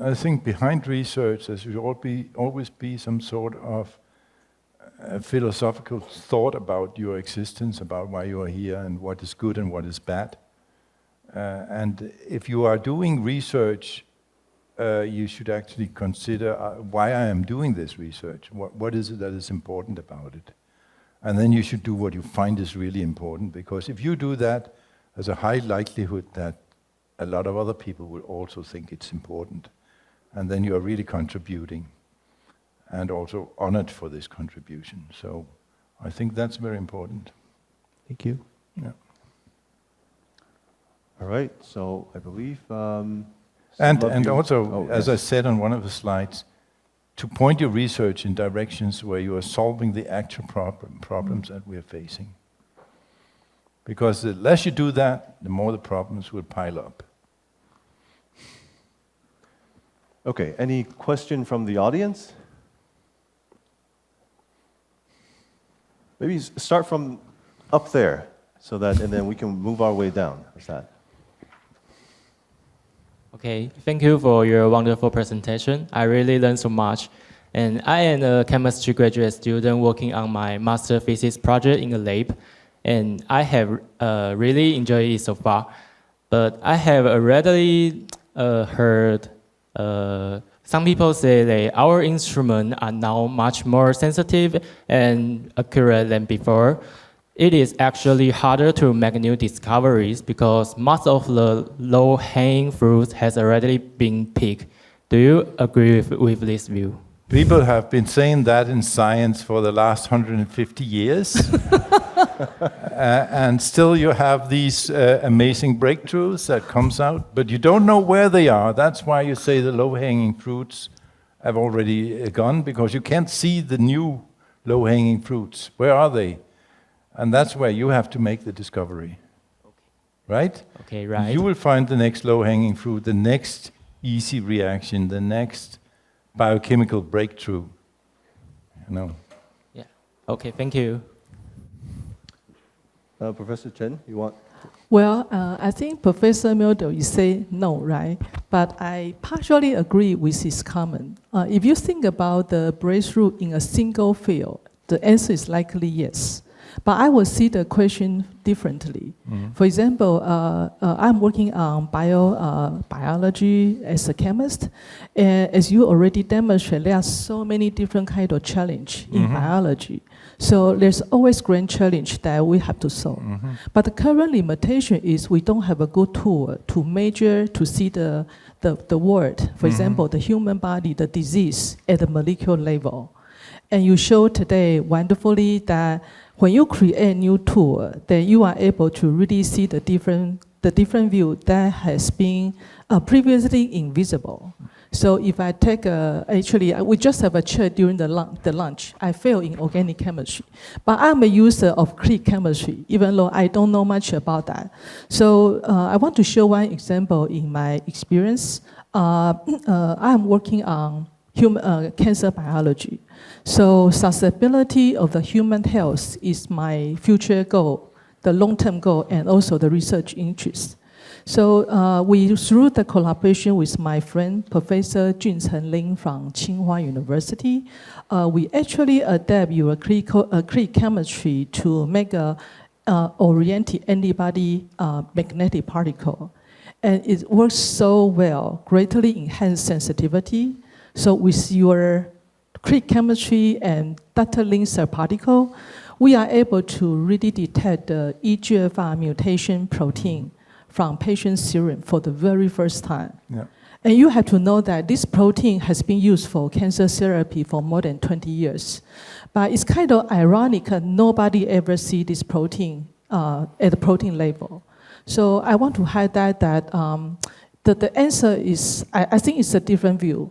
I think behind research there should always be some sort of philosophical thought about your existence, about why you are here and what is good and what is bad. And if you are doing research, you should actually consider why I am doing this research. What is it that is important about it? And then you should do what you find is really important, because if you do that, there's a high likelihood that a lot of other people will also think it's important. And then you are really contributing and also honored for this contribution. So I think that's very important. Thank you. Yeah. All right, so I believe... and also, as I said on one of the slides, to point your research in directions where you are solving the actual problems that we are facing. Because the less you do that, the more the problems will pile up. Okay, any question from the audience? Maybe start from up there, so that, and then we can move our way down. How's that? Okay, thank you for your wonderful presentation. I really learned so much. And I am a chemistry graduate student working on my master thesis project in the lab. And I have really enjoyed it so far. But I have already heard some people say that our instruments are now much more sensitive and accurate than before. It is actually harder to make new discoveries because most of the low-hanging fruits has already been picked. Do you agree with this view? People have been saying that in science for the last 150 years. And still you have these amazing breakthroughs that comes out, but you don't know where they are. That's why you say the low-hanging fruits have already gone, because you can't see the new low-hanging fruits. Where are they? And that's where you have to make the discovery. Okay. Right? Okay, right. You will find the next low-hanging fruit, the next easy reaction, the next biochemical breakthrough. You know. Yeah. Okay, thank you. Professor Chen, you want? Well, I think Professor Meldal, you say no, right? But I partially agree with his comment. If you think about the breakthrough in a single field, the answer is likely yes. but I will see the question differently. For example, I'm working on biology as a chemist, and as you already demonstrated, there are so many different kinds of challenge in biology. So there's always grand challenge that we have to solve. But the current limitation is we don't have a good tool to measure, to see the world. For example, the human body, the disease at the molecular level. And you showed today wonderfully that when you create new tool, then you are able to really see the different view that has been previously invisible. So if I take actually, we just have a chat during the lunch. I fail in organic chemistry, but I'm a user of click chemistry, even though I don't know much about that. So I want to show one example in my experience. I'm working on cancer biology. So susceptibility of the human health is my future goal, the long-term goal, and also the research interest. So through the collaboration with my friend, Professor Junchen Lin from Tsinghua University, we actually adapt your click chemistry to make a oriented antibody magnetic particle. And it works so well, greatly enhanced sensitivity. So with your click chemistry and data linker particle, we are able to really detect the EGFR mutation protein from patient serum for the very first time. Yeah. And you have to know that this protein has been used for cancer therapy for more than 20 years. But it's kind of ironic that nobody ever see this protein at the protein level. So I want to highlight that the answer is, I think it's a different view.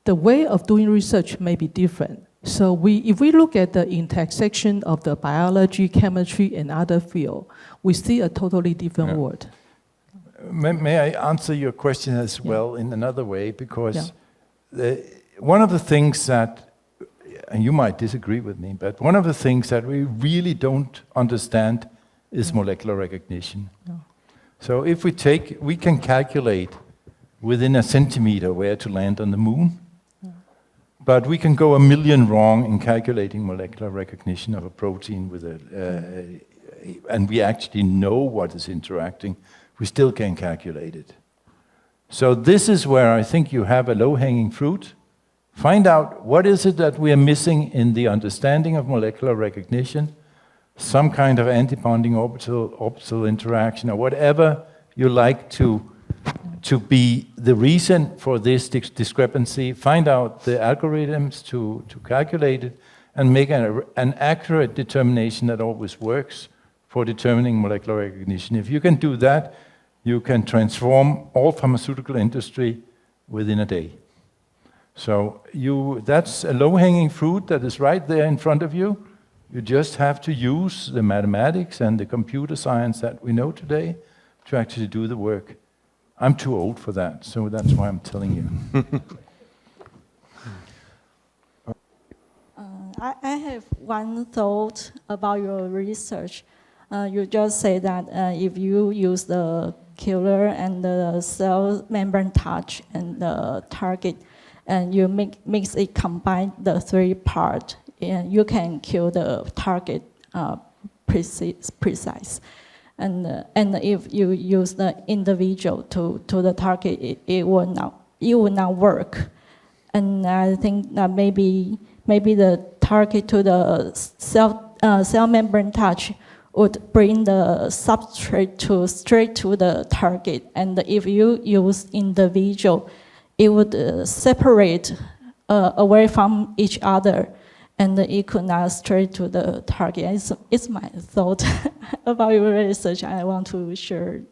The way of doing research may be different. So if we look at the intersection of the biology, chemistry, and other field, we see a totally different world. May I answer your question as well in another way? Because one of the things that, and you might disagree with me, but one of the things that we really don't understand is molecular recognition. So if we can calculate within a centimeter where to land on the moon, but we can go a million wrong in calculating molecular recognition of a protein with and we actually know what is interacting. We still can't calculate it. So this is where I think you have a low-hanging fruit. Find out what is it that we are missing in the understanding of molecular recognition, some kind of antibonding orbital interaction, or whatever you like to be the reason for this discrepancy. Find out the algorithms to calculate it and make an accurate determination that always works for determining molecular recognition. If you can do that, you can transform all pharmaceutical industry within a day. So that's a low-hanging fruit that is right there in front of you. You just have to use the mathematics and the computer science that we know today to actually do the work. I'm too old for that, so that's why I'm telling you. I have one thought about your research. You just say that if you use the killer and the cell membrane touch and the target, and you mix it, combine the three parts, and you can kill the target precise. And if you use the individual to the target, it will not work. And I think that maybe the target to the cell membrane touch would bring the substrate straight to the target. And if you use individual, it would separate away from each other, and it could not straight to the target. It's my thought about your research. I want to share.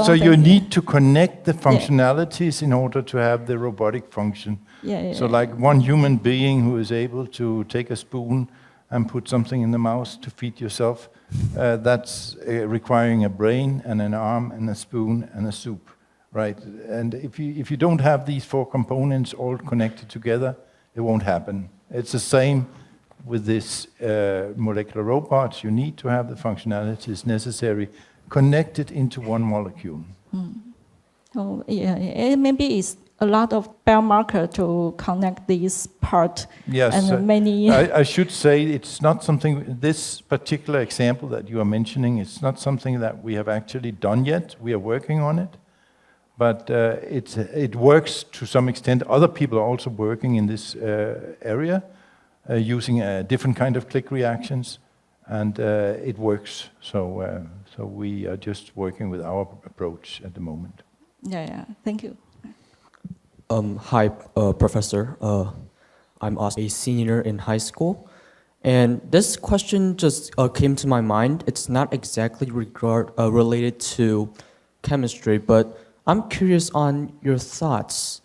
So you need to connect the functionalities in order to have the robotic function. So like one human being who is able to take a spoon and put something in the mouth to feed yourself, that's requiring a brain and an arm and a spoon and a soup, right? And if you don't have these four components all connected together, it won't happen. It's the same with this molecular robots. You need to have the functionalities necessary connected into one molecule. Oh, yeah, maybe it's a lot of biomarker to connect these part. Yes, And many. I should say it's not something, this particular example that you are mentioning, it's not something that we have actually done yet. We are working on it, but it works to some extent. Other people are also working in this area using a different kind of click reactions, and it works. So we are just working with our approach at the moment. Yeah, thank you. Hi, Professor. I'm also a senior in high school. And this question just came to my mind. It's not exactly related to chemistry, but I'm curious on your thoughts.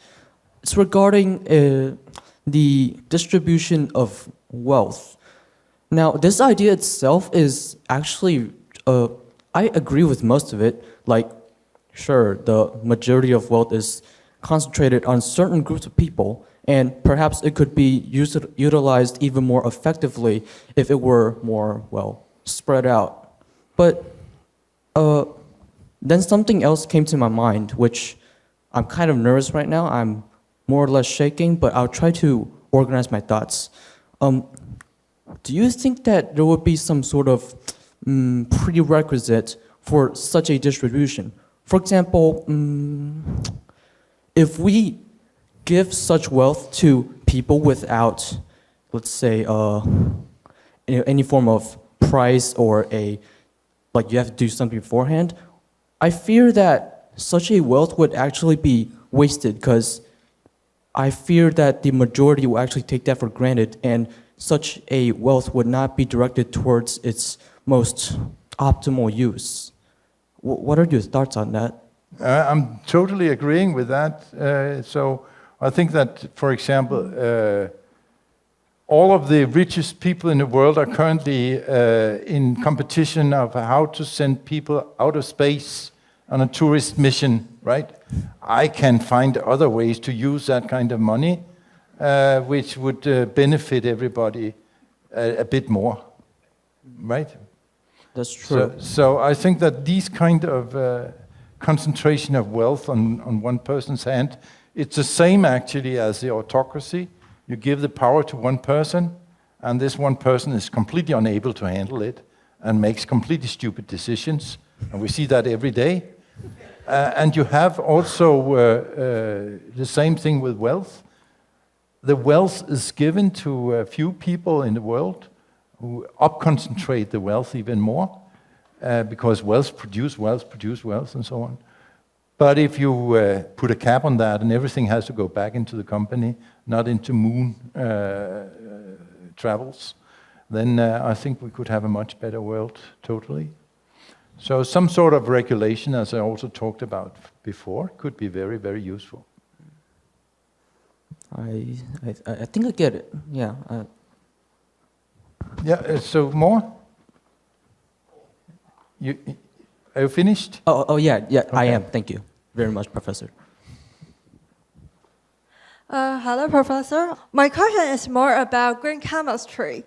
It's regarding the distribution of wealth. Now, this idea itself is actually, I agree with most of it. Like, sure, the majority of wealth is concentrated on certain groups of people, and perhaps it could be utilized even more effectively if it were more, well, spread out. But then something else came to my mind, which I'm kind of nervous right now. I'm more or less shaking, but I'll try to organize my thoughts. Do you think that there would be some sort of prerequisite for such a distribution? For example, if we give such wealth to people without, let's say, any form of price or like you have to do something beforehand, I fear that such a wealth would actually be wasted, because I fear that the majority will actually take that for granted, and such a wealth would not be directed towards its most optimal use. What are your thoughts on that? I'm totally agreeing with that. So I think that, for example, all of the richest people in the world are currently in competition of how to send people out of space on a tourist mission, right? I can find other ways to use that kind of money, which would benefit everybody a bit more, right? That's true. So I think that these kind of concentration of wealth on one person's hand, it's the same actually as the autocracy. You give the power to one person, and this one person is completely unable to handle it and makes completely stupid decisions, and we see that every day. And you have also the same thing with wealth. The wealth is given to a few people in the world who up-concentrate the wealth even more, because wealth produce wealth, and so on. But if you put a cap on that and everything has to go back into the company, not into moon travels, then I think we could have a much better world totally. So some sort of regulation, as I also talked about before, could be very, very useful. I think I get it. Yeah. Yeah. So more. Are you finished? Oh yeah. Okay. I am. Thank you very much, Professor. Hello, Professor. My question is more about green chemistry.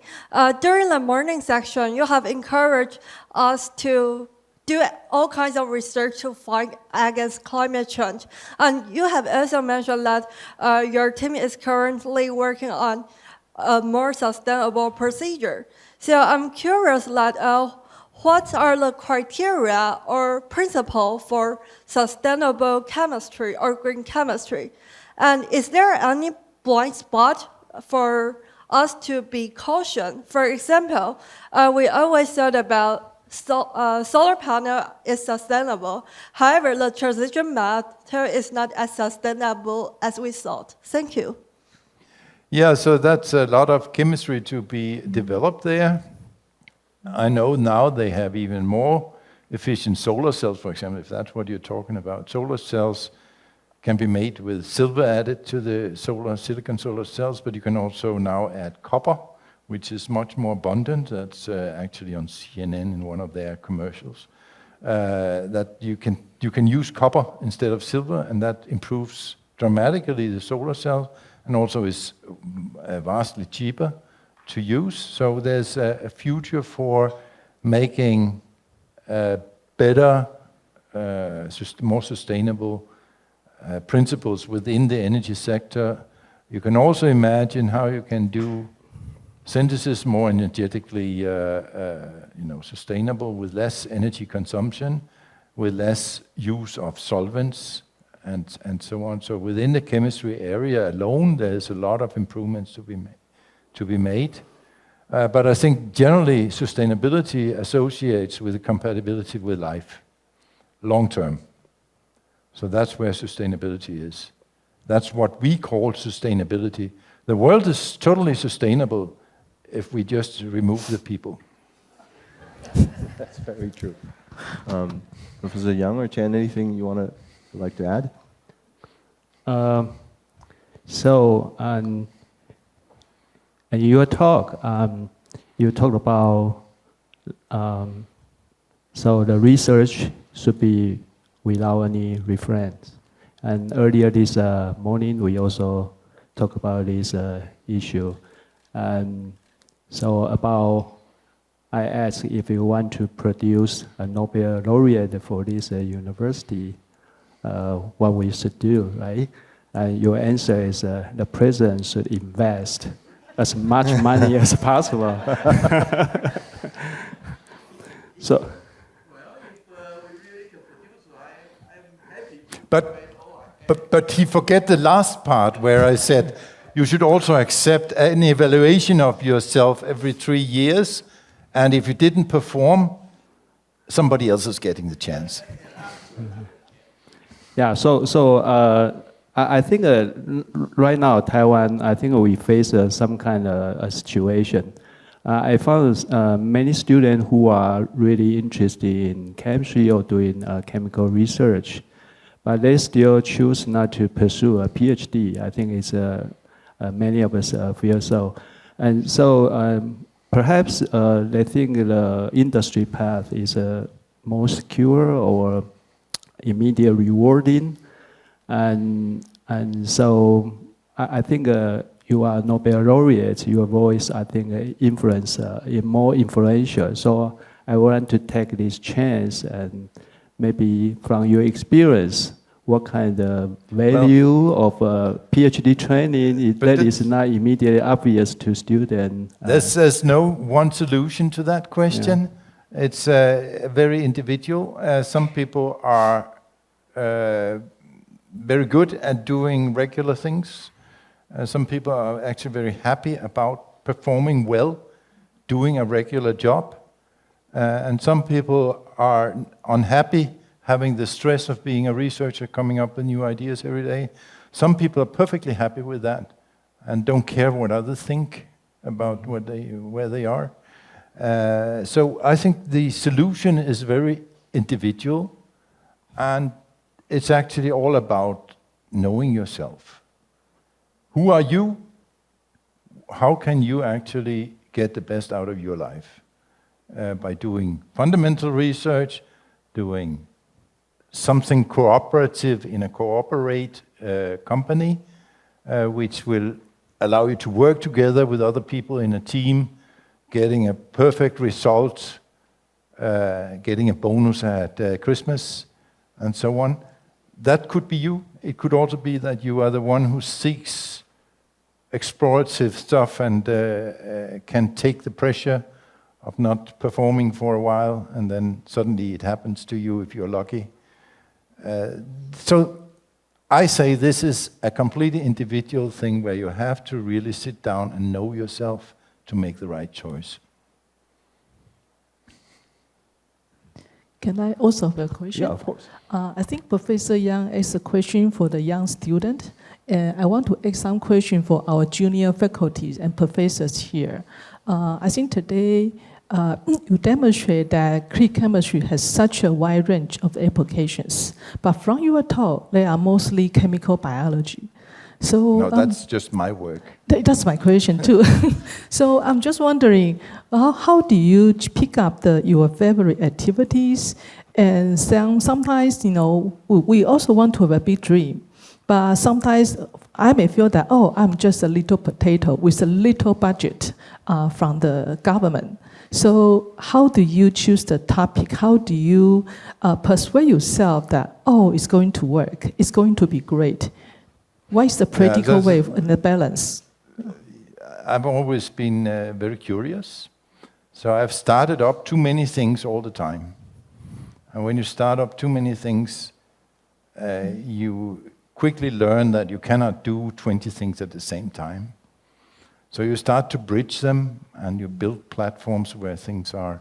During the morning section, you have encouraged us to do all kinds of research to fight against climate change. And you have also mentioned that your team is currently working on a more sustainable procedure. So I'm curious that what are the criteria or principle for sustainable chemistry or green chemistry? And is there any blind spot for us to be cautioned? For example, we always thought about solar panel is sustainable. However, the transition matter is not as sustainable as we thought. Thank you. Yeah, so that's a lot of chemistry to be developed there. I know now they have even more efficient solar cells, for example, if that's what you're talking about. Solar cells can be made with silver added to the silicon solar cells, but you can also now add copper, which is much more abundant. That's actually on CNN in one of their commercials. That you can use copper instead of silver, and that improves dramatically the solar cell, and also is vastly cheaper to use. So there's a future for making better, more sustainable principles within the energy sector. You can also imagine how you can do synthesis more energetically sustainable, with less energy consumption, with less use of solvents, and so on. So within the chemistry area alone, there's a lot of improvements to be made. But I think generally sustainability associates with compatibility with life, long term. So that's where sustainability is. That's what we call sustainability. The world is totally sustainable if we just remove the people. That's very true. Professor Young or Chen, anything you like to add? In your talk, you talked about the research should be without any reference. And earlier this morning, we also talked about this issue. And so I asked if you want to produce a Nobel laureate for this university, what we should do, right? And your answer is the president should invest as much money as possible. So. But he forget the last part where I said you should also accept an evaluation of yourself every 3 years, and if you didn't perform, somebody else is getting the chance. Yeah, I think right now Taiwan, I think we face some kind of a situation. I found many students who are really interested in chemistry or doing chemical research, but they still choose not to pursue a PhD. I think it's many of us feel so. And so perhaps they think the industry path is more secure or immediate rewarding. And so I think you are Nobel laureate, your voice, I think, influence is more influential. So I want to take this chance and maybe from your experience, what kind of value of PhD training that is not immediately obvious to students? There's no one solution to that question. Yeah. It's very individual. Some people are very good at doing regular things. Some people are actually very happy about performing well, doing a regular job. And some people are unhappy having the stress of being a researcher, coming up with new ideas every day. Some people are perfectly happy with that and don't care what others think about where they are. So I think the solution is very individual, and it's actually all about knowing yourself. Who are you? How can you actually get the best out of your life? By doing fundamental research, doing something cooperative in a cooperate company, which will allow you to work together with other people in a team, getting a perfect result, getting a bonus at Christmas, and so on. That could be you. It could also be that you are the one who seeks explorative stuff and can take the pressure of not performing for a while, and then suddenly it happens to you if you're lucky. So I say this is a completely individual thing where you have to really sit down and know yourself to make the right choice. Can I also have a question? Yeah, of course. I think Professor Young asked a question for the young student, and I want to ask some question for our junior faculties and professors here. I think today you demonstrate that click chemistry has such a wide range of applications, but from your talk, they are mostly chemical biology. So no, that's just my work. That's my question too. So I'm just wondering, how do you pick up your favorite activities? And sometimes, we also want to have a big dream, but sometimes I may feel that, I'm just a little potato with a little budget from the government. So how do you choose the topic? How do you persuade yourself that, oh, it's going to work, it's going to be great? What is the practical way and the balance? I've always been very curious. So I've started up too many things all the time. And when you start up too many things, you quickly learn that you cannot do 20 things at the same time. So you start to bridge them, and you build platforms where things are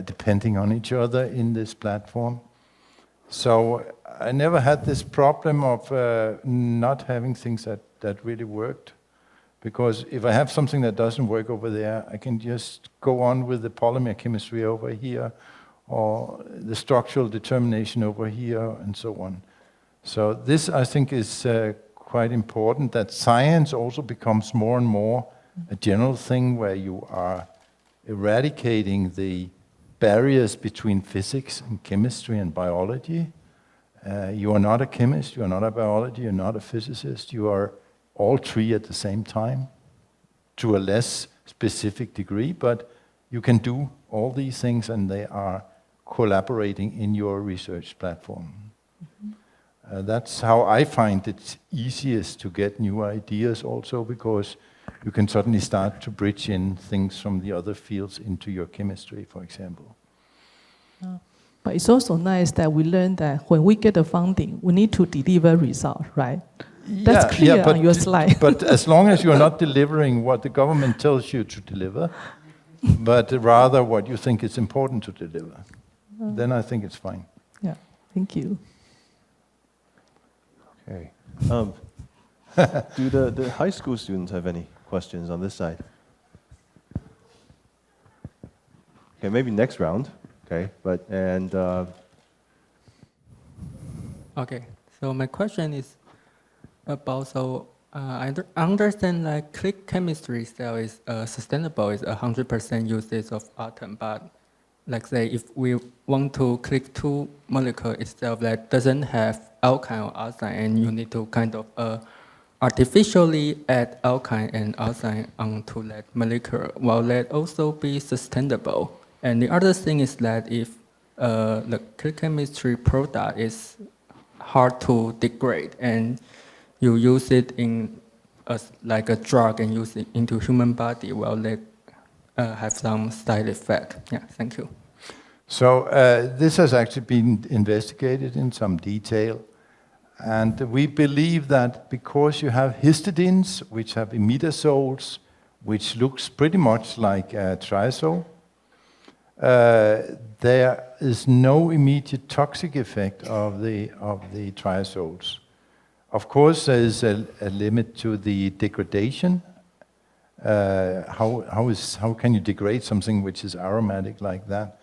depending on each other in this platform. So I never had this problem of not having things that really worked. Because if I have something that doesn't work over there, I can just go on with the polymer chemistry over here, or the structural determination over here, and so on. So this, I think, is quite important, that science also becomes more and more a general thing where you are eradicating the barriers between physics and chemistry and biology. You are not a chemist, you are not a biologist, you're not a physicist, you are all three at the same time, to a less specific degree, but you can do all these things and they are collaborating in your research platform. That's how I find it easiest to get new ideas also, because you can suddenly start to bridge in things from the other fields into your chemistry, for example. But it's also nice that we learn that when we get the funding, we need to deliver results, right? That's clear on your slide. But as long as you're not delivering what the government tells you to deliver, but rather what you think is important to deliver, then I think it's fine. Yeah, thank you. Okay. Do the high school students have any questions on this side? Okay, maybe next round. Okay, Okay, so my question is about, I understand like click chemistry cell is sustainable, is 100% usage of atom, but like say if we want to click two molecule itself that doesn't have alkyne or azide, and you need to kind of artificially add alkyne and azide onto that molecule, will that also be sustainable? And the other thing is that if the click chemistry product is hard to degrade and you use it in like a drug and use it into human body, will that have some side effect? Yeah, thank you. So this has actually been investigated in some detail. And we believe that because you have histidines, which have imidazoles, which looks pretty much like triazole, there is no immediate toxic effect of the triazoles. Of course, there is a limit to the degradation. How can you degrade something which is aromatic like that?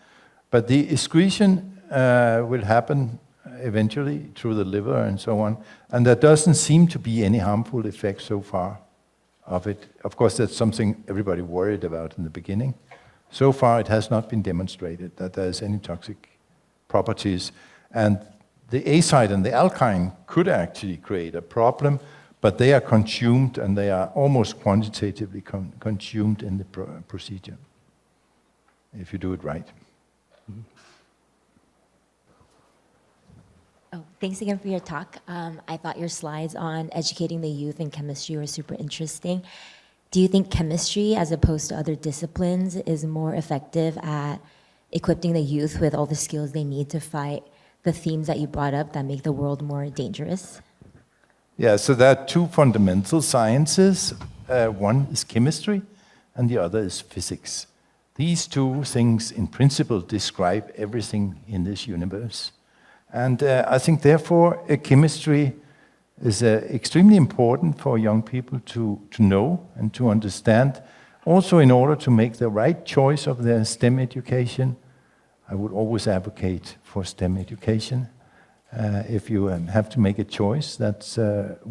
But the excretion will happen eventually through the liver and so on, and there doesn't seem to be any harmful effect so far of it. Of course, that's something everybody worried about in the beginning. So far, it has not been demonstrated that there's any toxic properties, and the azide and the alkyne could actually create a problem, but they are consumed and they are almost quantitatively consumed in the procedure, if you do it right. Oh, thanks again for your talk. I thought your slides on educating the youth in chemistry were super interesting. Do you think chemistry, as opposed to other disciplines, is more effective at equipping the youth with all the skills they need to fight the themes that you brought up that make the world more dangerous? Yeah, so there are two fundamental sciences. One is chemistry, and the other is physics. These two things, in principle, describe everything in this universe. And I think, therefore, chemistry is extremely important for young people to know and to understand. Also, in order to make the right choice of their STEM education, I would always advocate for STEM education. If you have to make a choice, that's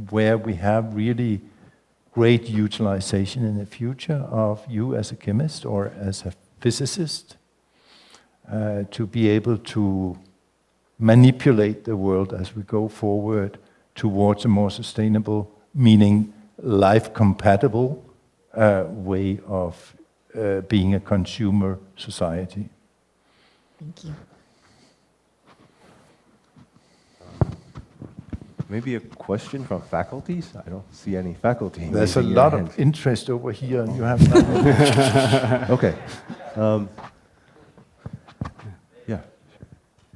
where we have really great utilization in the future of you as a chemist or as a physicist, to be able to manipulate the world as we go forward towards a more sustainable, meaning life-compatible way of being a consumer society. Thank you. Maybe a question from faculties? I don't see any faculty. There's a raising lot their of hands. interest over here, and you have none. Okay. Yeah.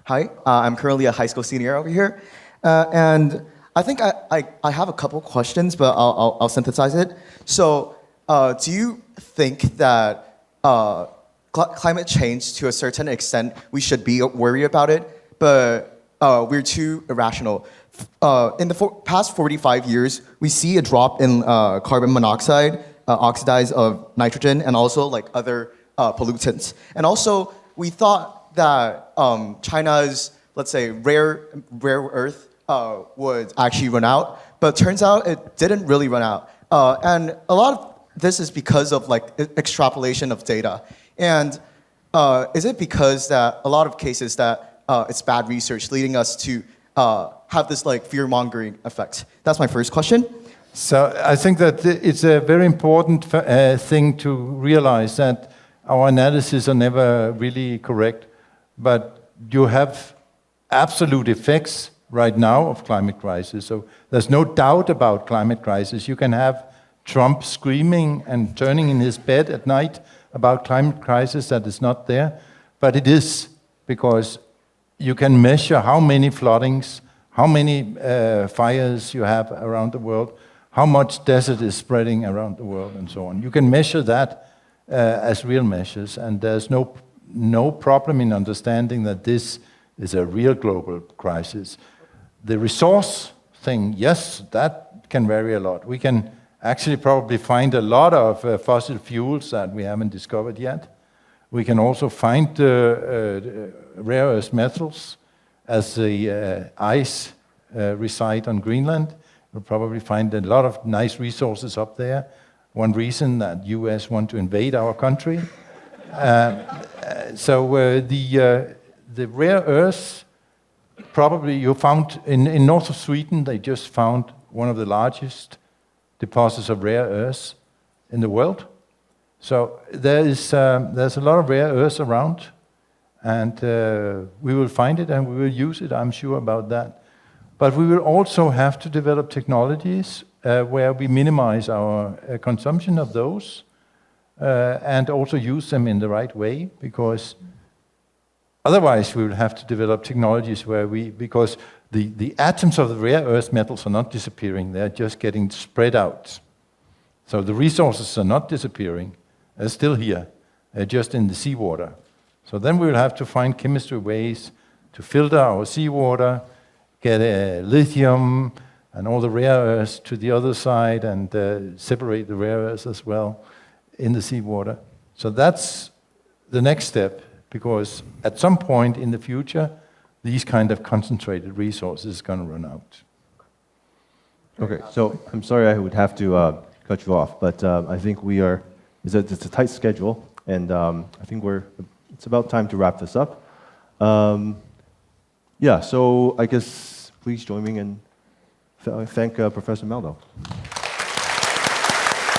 Hi, I'm currently a high school senior over here. And I think I have a couple questions, but I'll synthesize it. So do you think that climate change, to a certain extent, we should be worried about it, but we're too irrational? In the past 45 years, we see a drop in carbon monoxide, oxides of nitrogen, and also like other pollutants. And also, we thought that China's, let's say, rare earth would actually run out, but turns out it didn't really run out. And a lot of this is because of like extrapolation of data. And is it because that a lot of cases that it's bad research leading us to have this like fear-mongering effect? That's my first question. So I think that it's a very important thing to realize that our analyses are never really correct, but you have absolute effects right now of climate crisis. So there's no doubt about climate crisis. You can have Trump screaming and turning in his bed at night about climate crisis that is not there, but it is, because you can measure how many floodings, how many fires you have around the world, how much desert is spreading around the world, and so on. You can measure that as real measures, and there's no problem in understanding that this is a real global crisis. The resource thing, yes, that can vary a lot. We can actually probably find a lot of fossil fuels that we haven't discovered yet. We can also find rare earth metals as the ice reside on Greenland. We'll probably find a lot of nice resources up there. One reason that US want to invade our country. So the rare earths, probably you found in north of Sweden, they just found one of the largest deposits of rare earths in the world. So there's a lot of rare earths around, and we will find it and we will use it, I'm sure about that. But we will also have to develop technologies where we minimize our consumption of those and also use them in the right way, because otherwise we will have to develop technologies where because the atoms of the rare earth metals are not disappearing, they're just getting spread out. So the resources are not disappearing, they're still here, they're just in the seawater. So then we will have to find chemistry ways to filter our seawater, get lithium and all the rare earths to the other side, and separate the rare earths as well in the seawater. So that's the next step, because at some point in the future, these kind of concentrated resources are going to run out. Okay, so I'm sorry I would have to cut you off, but I think it's a tight schedule, and I think it's about time to wrap this up. Yeah, so I guess please join me in thank Professor Meldal.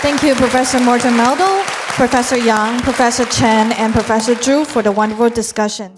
Thank you, Professor Morten Meldal, Professor Yang, Professor Chen, and Professor Zhu for the wonderful discussion.